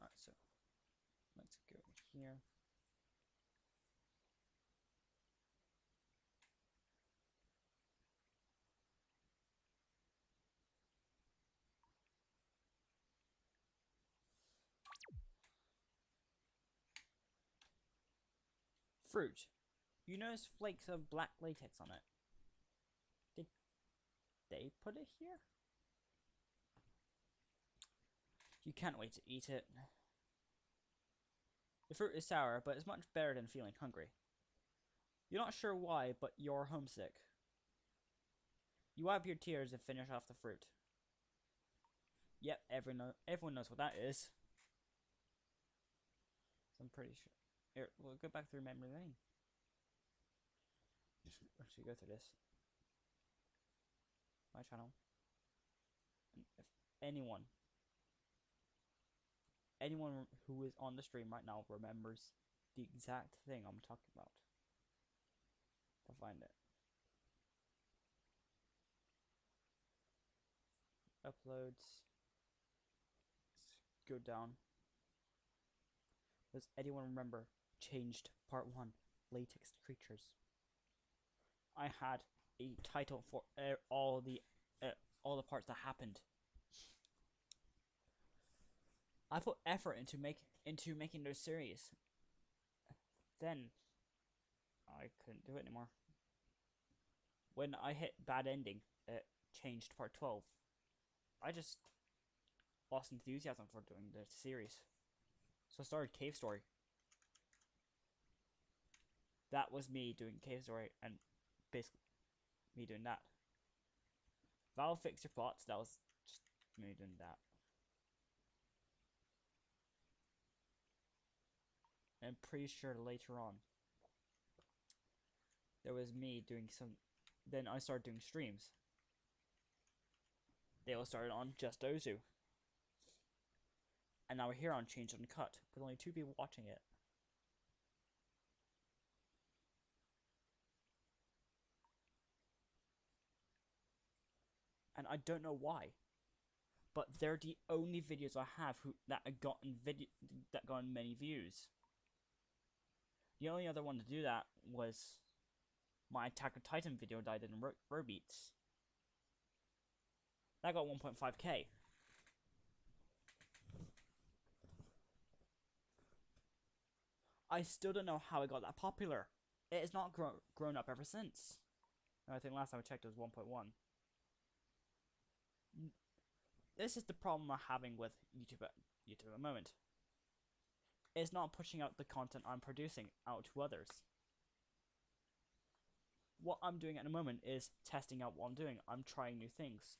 Alright, so let's go here. Fruit. You notice flakes of black latex on it. Did they put it here? You can't wait to eat it. The fruit is sour, but it's much better than feeling hungry. You're not sure why, but you're homesick. You wipe your tears and finish off the fruit. Yep, everyone knows what that is. So I'm pretty sure. Here, we'll go back through memory lane. Actually, go through this. My channel. And if anyone who is on the stream right now remembers the exact thing I'm talking about, to find it. Uploads. Let's go down. Does anyone remember Changed Part 1, Latex Creatures? I had a title for all the parts that happened. I put effort into making those series. Then I couldn't do it anymore. When I hit bad ending, it Changed Part 12. I just lost enthusiasm for doing the series. So I started Cave Story. That was me doing Cave Story and basically me doing that. Valve Fix Your Plots, that was just me doing that. I'm pretty sure later on there was me doing some. Then I started doing streams. They all started on Just Ozu. And now we're here on Change Uncut, with only 2 people watching it. And I don't know why, but they're the only videos I have that have gotten many views. The only other one to do that was my Attack on Titan video that I did in Robeats. That got 1.5k. I still don't know how it got that popular. It has not grown up ever since. And I think last time I checked it was 1.1. This is the problem I'm having with YouTube at the moment. It's not pushing out the content I'm producing out to others. What I'm doing at the moment is testing out what I'm doing. I'm trying new things.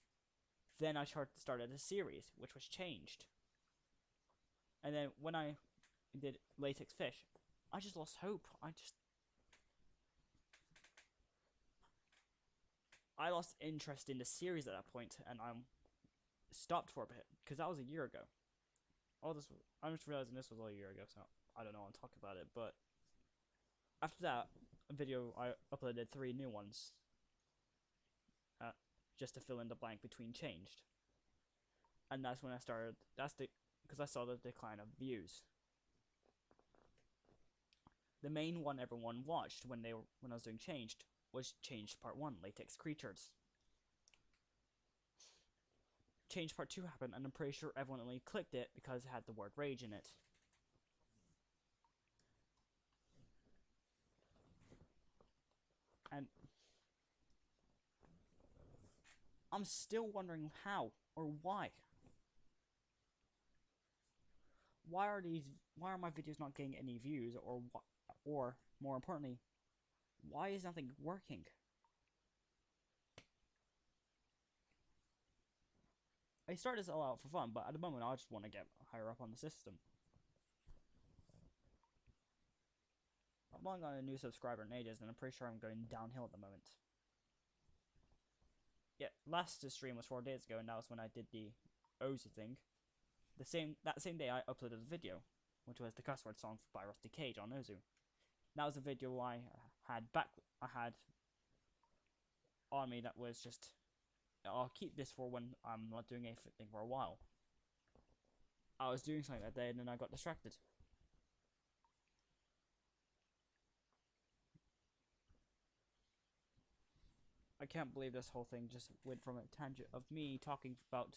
Then I started a series, which was Changed. And then when I did Latex Fish, I just lost hope. I lost interest in the series at that point, and I'm stopped for a bit because that was a year ago. I'm just realizing this was all a year ago, so I don't know I'll talk about it. But after that video, I uploaded 3 new ones, just to fill in the blank between Changed, and that's when I started. Because I saw the decline of views. The main one everyone watched when I was doing Changed was Changed Part 1, Latex Creatures. Change Part 2 happened, and I'm pretty sure everyone only clicked it because it had the word rage in it. And I'm still wondering how or why. Why are my videos not getting any views, or more importantly, why is nothing working? I started this all out for fun, but at the moment I just want to get higher up on the system. I've only got a new subscriber in ages, and I'm pretty sure I'm going downhill at the moment. Yeah, last stream was 4 days ago, and that was when I did the Ozu thing. That same day I uploaded a video, which was the cuss word song by Rusty Cage on Ozu. That was a video I had on me that was just, I'll keep this for when I'm not doing anything for a while. I was doing something that day and then I got distracted. I can't believe this whole thing just went from a tangent of me talking about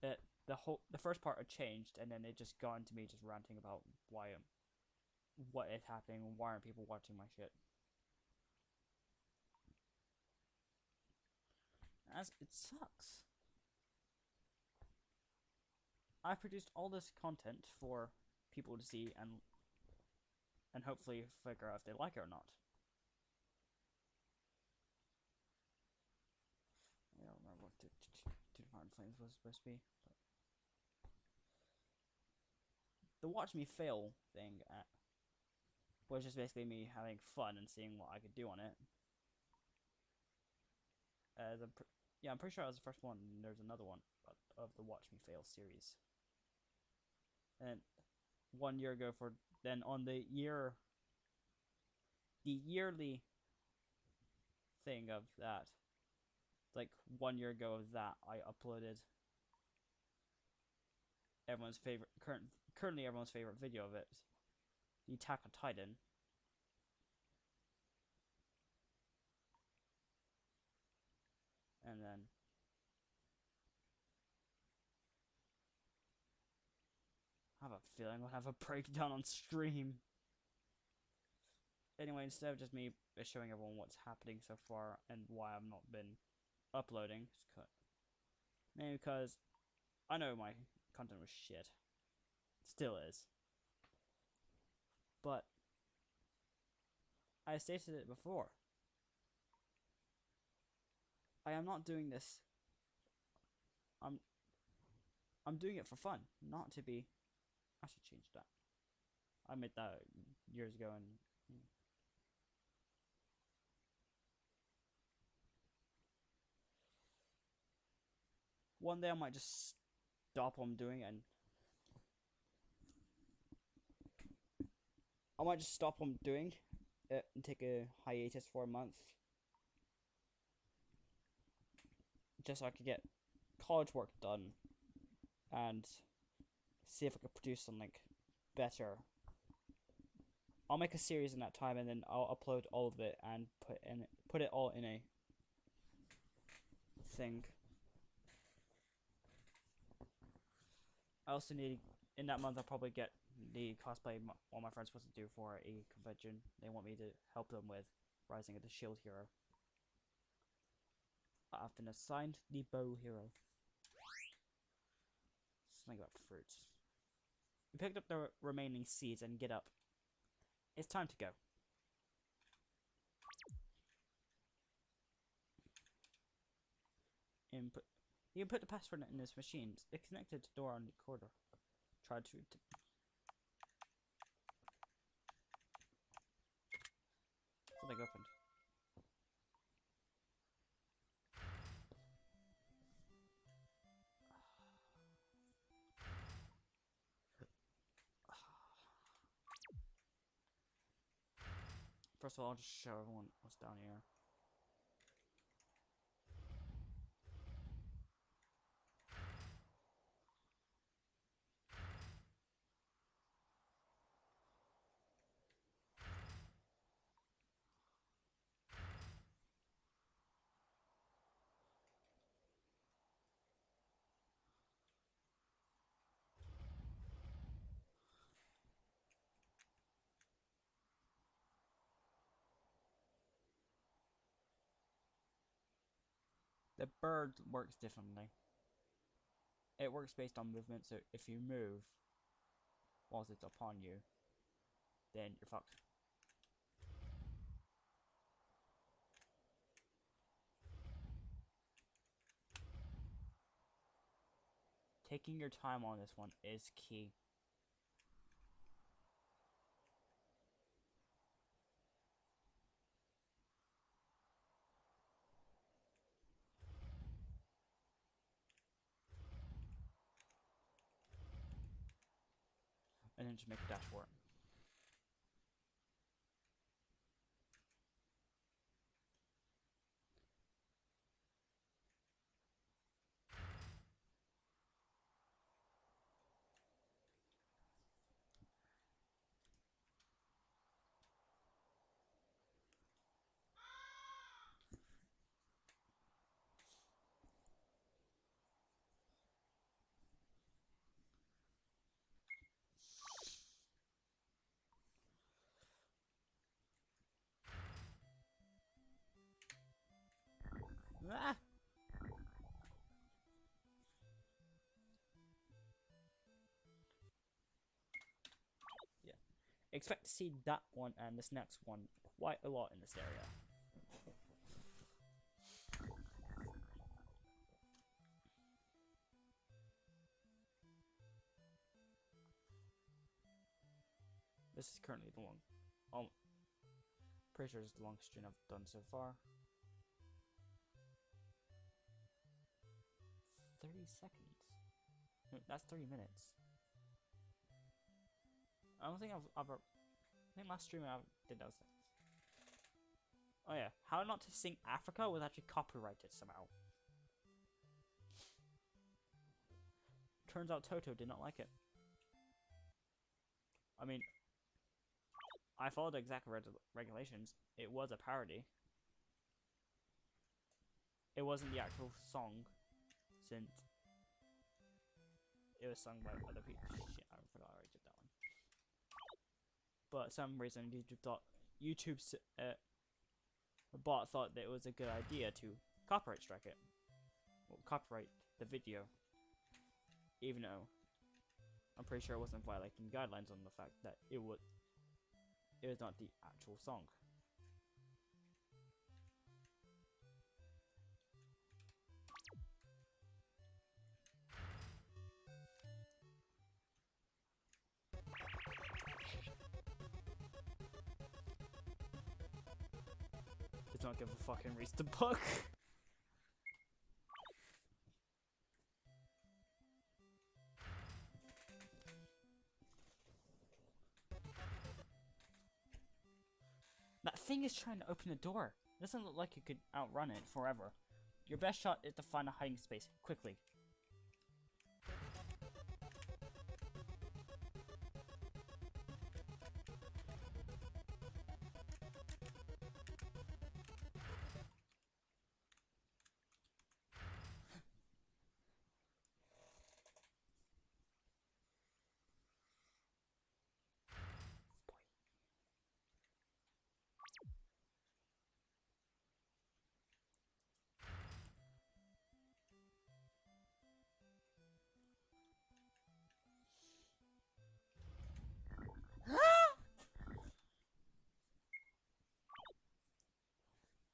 the first part had changed, and then it just got into me just ranting about why what is happening, why aren't people watching my shit. As it sucks. I produced all this content for people to see and hopefully figure out if they like it or not. I don't remember what Two Different Flames was supposed to be. But the watch me fail thing was just basically me having fun and seeing what I could do on it. I'm pretty sure that was the first one. And there's another one of the Watch Me Fail series. And 1 year ago then on the yearly thing of that, like 1 year ago of that, I uploaded currently everyone's favorite video of it, the Attack on Titan. And then I have a feeling I'll have a breakdown on stream. Anyway, instead of just me showing everyone what's happening so far and why I've not been uploading, it's cut. Maybe because I know my content was shit. Still is. But I stated it before. I am not doing this. I'm doing it for fun, not to be. I should change that. I made that years ago, and one day I might just stop what I'm doing and I might just stop what I'm doing and take a hiatus for a month, just so I could get college work done and see if I could produce something better. I'll make a series in that time, and then I'll upload all of it and put it all in a thing. I also need in that month. I'll probably get the cosplay all my friends supposed to do for a convention. They want me to help them with Rising of the Shield Hero. I've been assigned the Bow Hero. Something about fruits. We picked up the remaining seeds and get up. It's time to go. Input. You can put the password in this machine. It's connected to the door on the corridor. Try to. Something opened. First of all, I'll just show everyone what's down here. The bird works differently. It works based on movement, so if you move whilst it's upon you, then you're fucked. Taking your time on this one is key. And then just make a dash for it. Ah! Yeah. Expect to see that one and this next one quite a lot in this area. This is currently the long. Pretty sure it's the longest stream I've done so far. 30 seconds. No, that's 30 minutes. I don't think I've ever. I think last stream I did those things. Oh yeah, how not to sing Africa was actually copyrighted somehow. Turns out Toto did not like it. I mean, I followed the exact regulations. It was a parody. It wasn't the actual song, since it was sung by other people. Shit, I forgot I already did that one. But for some reason, YouTube's bot thought that it was a good idea to copyright strike it. Well, copyright the video. Even though I'm pretty sure it wasn't violating guidelines on the fact that it was not the actual song. Does not give a fucking reason to book. That thing is trying to open the door. It doesn't look like you could outrun it forever. Your best shot is to find a hiding space quickly.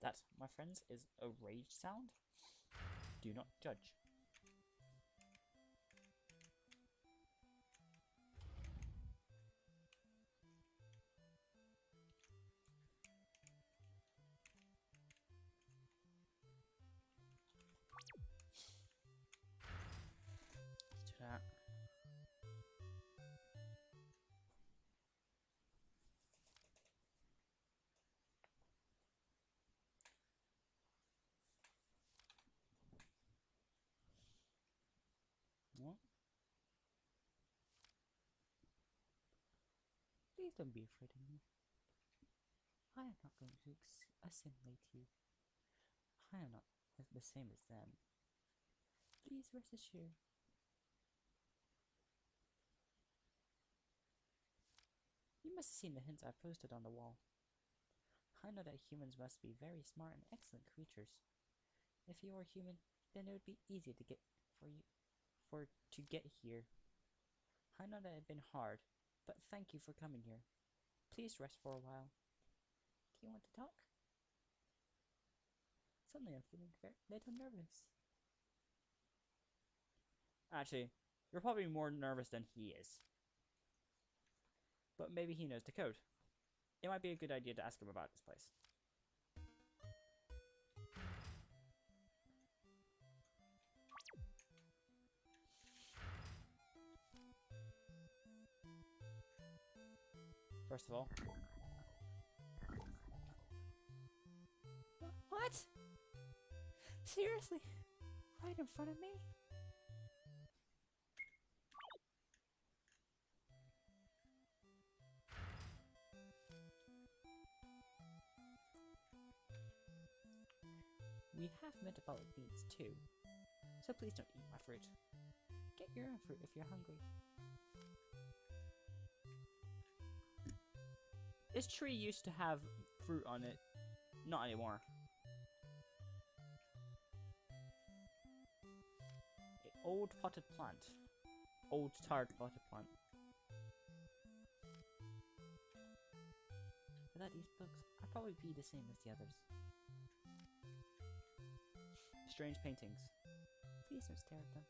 That, my friends, is a rage sound. Do not judge. Let's do that. What? Please don't be afraid of me. I am not going to assimilate you. I am not the same as them. Please rest assured. You must have seen the hints I posted on the wall. I know that humans must be very smart and excellent creatures. If you were human, then it would be easy to get to get here. I know that it's been hard, but thank you for coming here. Please rest for a while. Do you want to talk? Suddenly I'm feeling very little nervous. Actually, you're probably more nervous than he is. But maybe he knows the code. It might be a good idea to ask him about this place. First of all. What? Seriously? Right in front of me? We have metabolic needs too, so please don't eat my fruit. Get your own fruit if you're hungry. This tree used to have fruit on it. Not anymore. Old potted plant. Old tired potted plant. Without these books, I'd probably be the same as the others. Strange paintings. Please don't stare at them.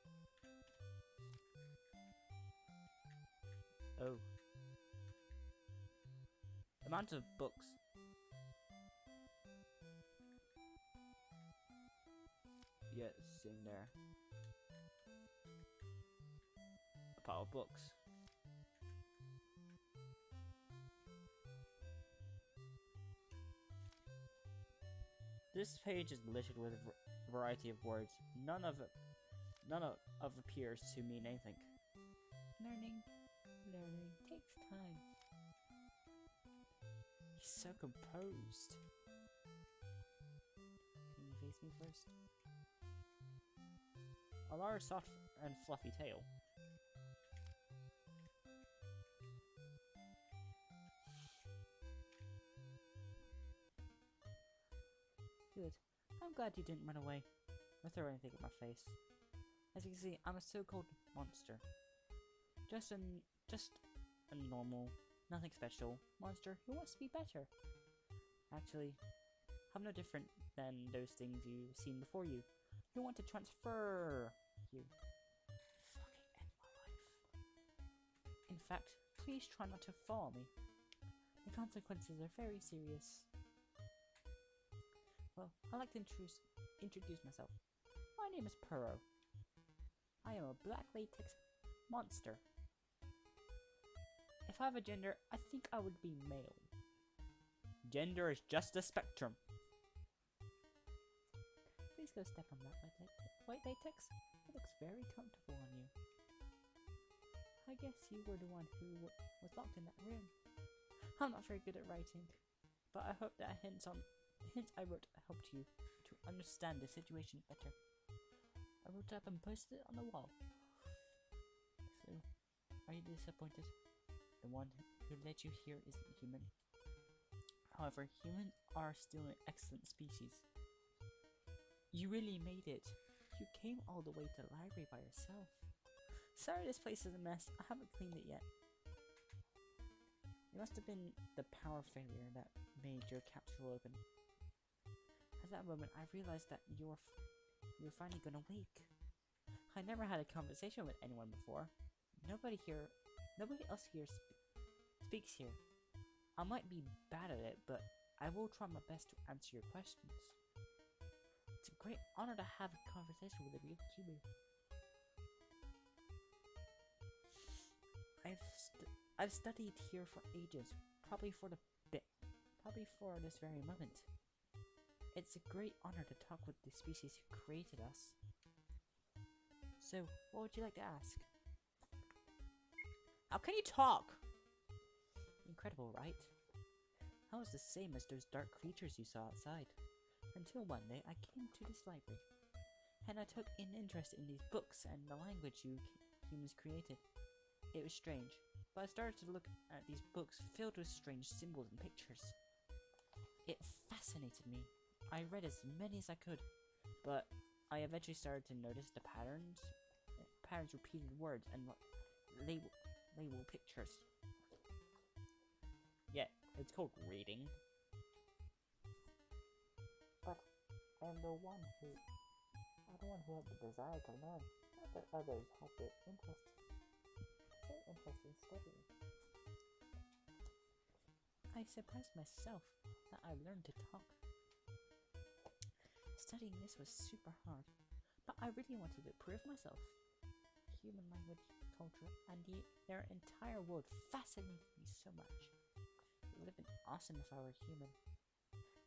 Oh. Amount of books. Yeah, sitting there. A pile of books. This page is littered with a variety of words. None of appears to mean anything. Learning takes time. He's so composed. Can you face me first? A large, soft, and fluffy tail. Good. I'm glad you didn't run away or throw anything at my face. As you can see, I'm a so-called monster. Just a normal, nothing special monster who wants to be better. Actually, I'm no different than those things you've seen before you, who want to transfer you. Fucking end my life. In fact, please try not to follow me. The consequences are very serious. Well, I'd like to introduce myself. My name is Puro. I am a black latex monster. If I have a gender, I think I would be male. Gender is just a spectrum. Please go step on that white latex. It looks very comfortable on you. I guess you were the one who was locked in that room. I'm not very good at writing, but I hope that hints I wrote helped you to understand the situation better. I wrote it up and posted it on the wall. So, are you disappointed? The one who led you here isn't human. However, humans are still an excellent species. You really made it. You came all the way to the library by yourself. Sorry this place is a mess. I haven't cleaned it yet. It must have been the power failure that made your capsule open. At that moment, I realized that you're finally gonna wake. I never had a conversation with anyone before. Nobody else here speaks here. I might be bad at it, but I will try my best to answer your questions. It's a great honor to have a conversation with a real human. I've studied here for ages, probably for this very moment. It's a great honor to talk with the species who created us. So, what would you like to ask? How can you talk? Incredible, right? I was the same as those dark creatures you saw outside. Until one day I came to this library, and I took an interest in these books and the language you humans created. It was strange, but I started to look at these books filled with strange symbols and pictures. It fascinated me. I read as many as I could, but I eventually started to notice the patterns, repeated words, and label pictures. Yeah, it's called reading. But I'm the one who had the desire to learn, not that others had the interest in studying. I surprised myself that I learned to talk. Studying this was super hard, but I really wanted to prove myself. Human language, culture, and their entire world fascinated me so much. It would have been awesome if I were human.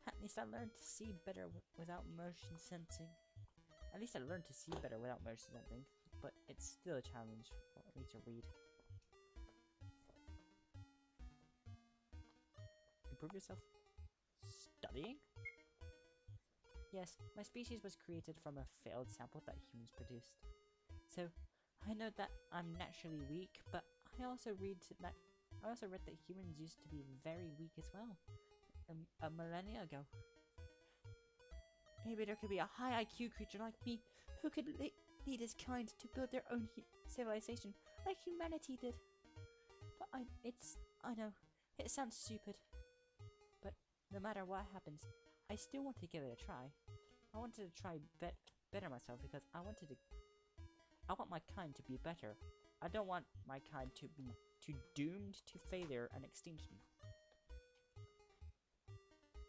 At least I learned to see better without motion sensing. But it's still a challenge for me to read. Improve yourself? Studying? Yes, my species was created from a failed sample that humans produced. So, I know that I'm naturally weak, but I also read that humans used to be very weak as well, a millennia ago. Maybe there could be a high IQ creature like me who could need his kind to build their own civilization, like humanity did. But I know, it sounds stupid. But no matter what happens, I still want to give it a try. I wanted to try better myself because I want my kind to be better. I don't want my kind to be doomed to failure and extinction.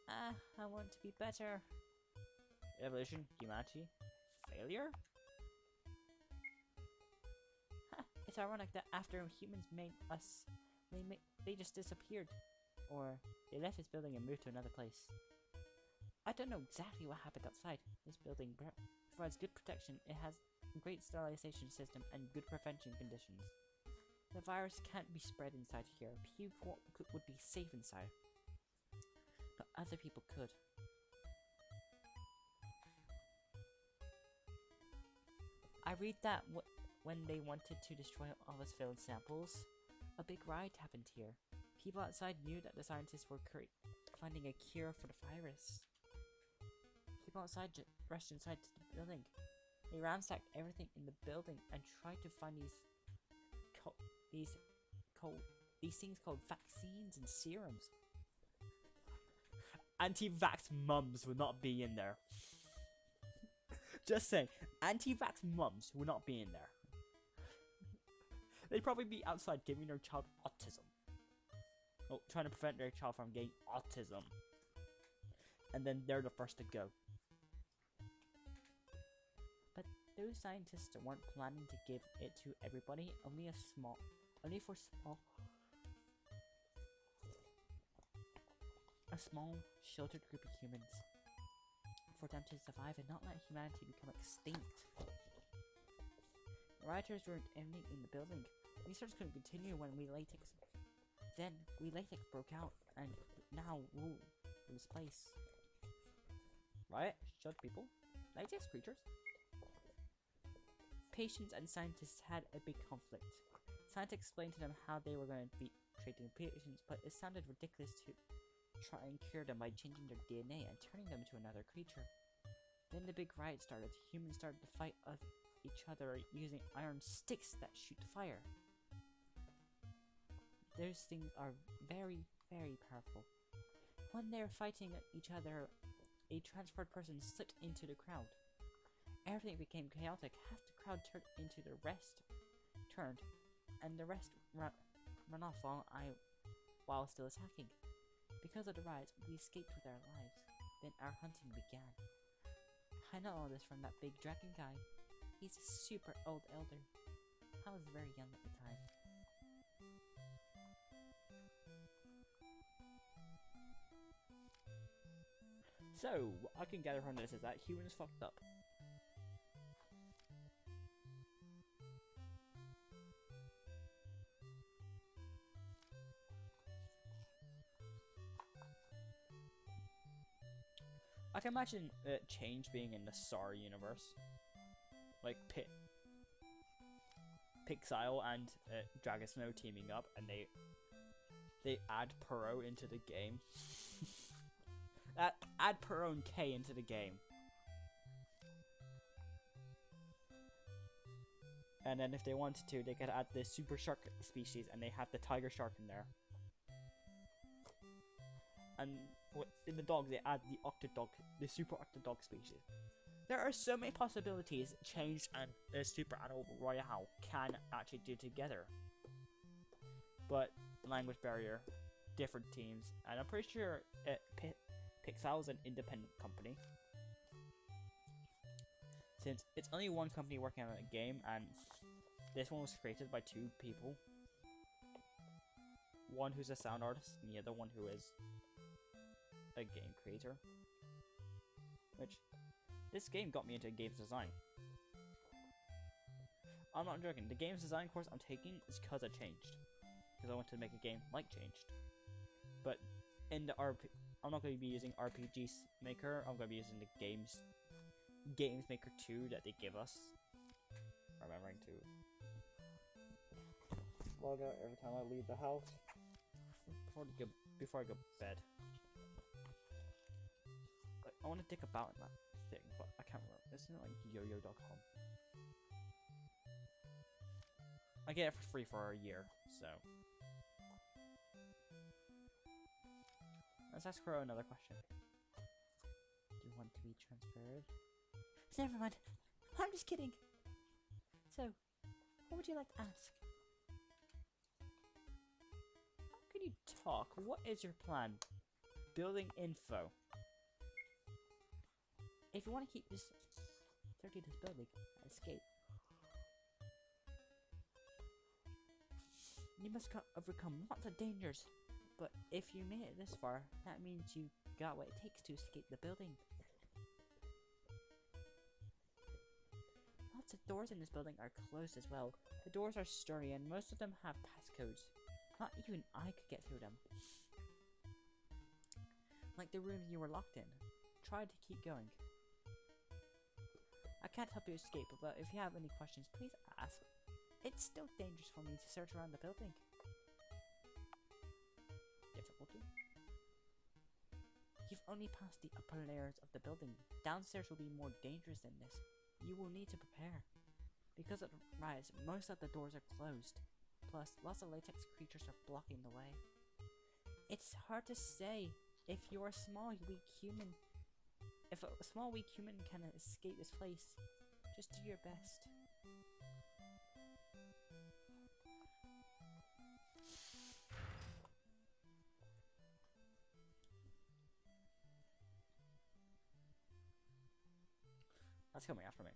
I want to be better. Evolution, humanity, failure? It's ironic that after humans made us, they just disappeared. Or they left this building and moved to another place. I don't know exactly what happened outside. This building provides good protection. It has a great sterilization system and good prevention conditions. The virus can't be spread inside here. People would be safe inside. But other people could. I read that when they wanted to destroy all of us failed samples, a big riot happened here. People outside knew that the scientists were finding a cure for the virus. People outside rushed inside to the building. They ransacked everything in the building and tried to find these things called vaccines and serums. Anti-vax mums would not be in there. Just saying, anti-vax mums would not be in there. They'd probably be outside giving their child autism. Oh, trying to prevent their child from getting autism. And then they're the first to go. But those scientists weren't planning to give it to everybody, only for a small, sheltered group of humans. For them to survive and not let humanity become extinct. The rioters weren't ending in the building. Research couldn't continue when latex broke out and now rule this place. Riot? Shut people? Latex creatures? Patients and scientists had a big conflict. Scientists explained to them how they were going to be treating patients, but it sounded ridiculous to try and cure them by changing their DNA and turning them to another creature. Then the big riot started. Humans started to fight each other using iron sticks that shoot fire. Those things are very, very powerful. When they were fighting each other, a transport person slipped into the crowd. Everything became chaotic. Half the crowd turned, and the rest ran off while still attacking. Because of the riots, we escaped with our lives. Then our hunting began. I know all this from that big dragon guy. He's a super old elder. I was very young at the time. So, what I can gather from this is that humans fucked up. I can imagine change being in the SAR universe. Like Pixile and Dragon Snow teaming up, and they add Puro into the game. Add Puro and K into the game. And then if they wanted to, they could add the super shark species, and they have the tiger shark in there. And in the dog, they add the octodog, the super octodog species. There are so many possibilities Change and the Super Animal Royale can actually do together. But language barrier, different teams, and I'm pretty sure Pixel is an independent company. Since it's only one company working on a game, and this one was created by two people. One who's a sound artist, and the other one who is a game creator. Which, this game got me into games design. I'm not joking, the games design course I'm taking is because I changed. Because I wanted to make a game like Changed. But in the I'm not going to be using RPG Maker, I'm going to be using the Games Maker 2 that they give us. Remembering to log out every time I leave the house before I go to bed. Like, I want to dick about in that thing, but I can't remember. Isn't it like yoyo.com? I get it for free for a year, so. Let's ask her another question. Do you want to be transferred? Never mind. I'm just kidding. So, what would you like to ask? How can you talk? What is your plan? Building info. If you want to keep this building and escape, you must overcome lots of dangers. But if you made it this far, that means you got what it takes to escape the building. Lots of doors in this building are closed as well. The doors are sturdy and most of them have passcodes. Not even I could get through them. Like the room you were locked in. Try to keep going. I can't help you escape, but if you have any questions, please ask. It's still dangerous for me to search around the building. Difficulty? You've only passed the upper layers of the building. Downstairs will be more dangerous than this. You will need to prepare. Because of the rise, most of the doors are closed. Plus, lots of latex creatures are blocking the way. It's hard to say. If you're a small, weak human can escape this place, just do your best. That's coming after me.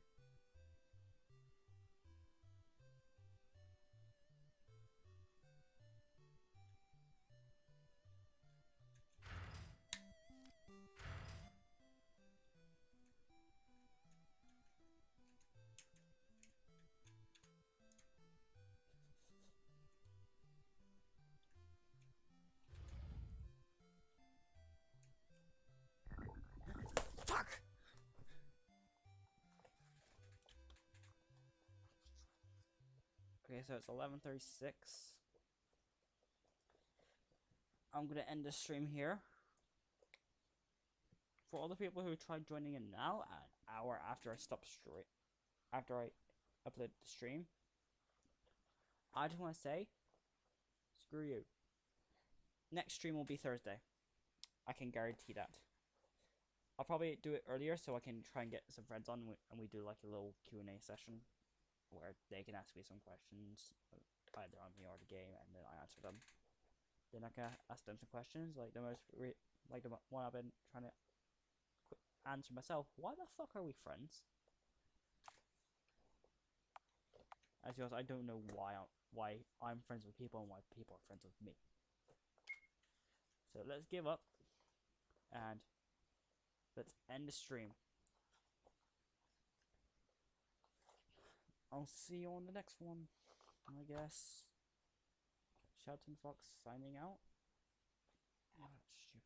Fuck! Okay, so it's 11:36. I'm gonna end the stream here. For all the people who tried joining in now, an hour after I after I upload the stream, I just want to say, screw you. Next stream will be Thursday. I can guarantee that. I'll probably do it earlier so I can try and get some friends on and we do like a little Q&A session where they can ask me some questions either on me or the game and then I answer them. Then I can ask them some questions like the one I've been trying to answer myself. Why the fuck are we friends? As yours, I don't know why I'm friends with people and why people are friends with me. So let's give up and let's end the stream. I'll see you on the next one, I guess. Shouting Fox signing out. Oh, that's stupid.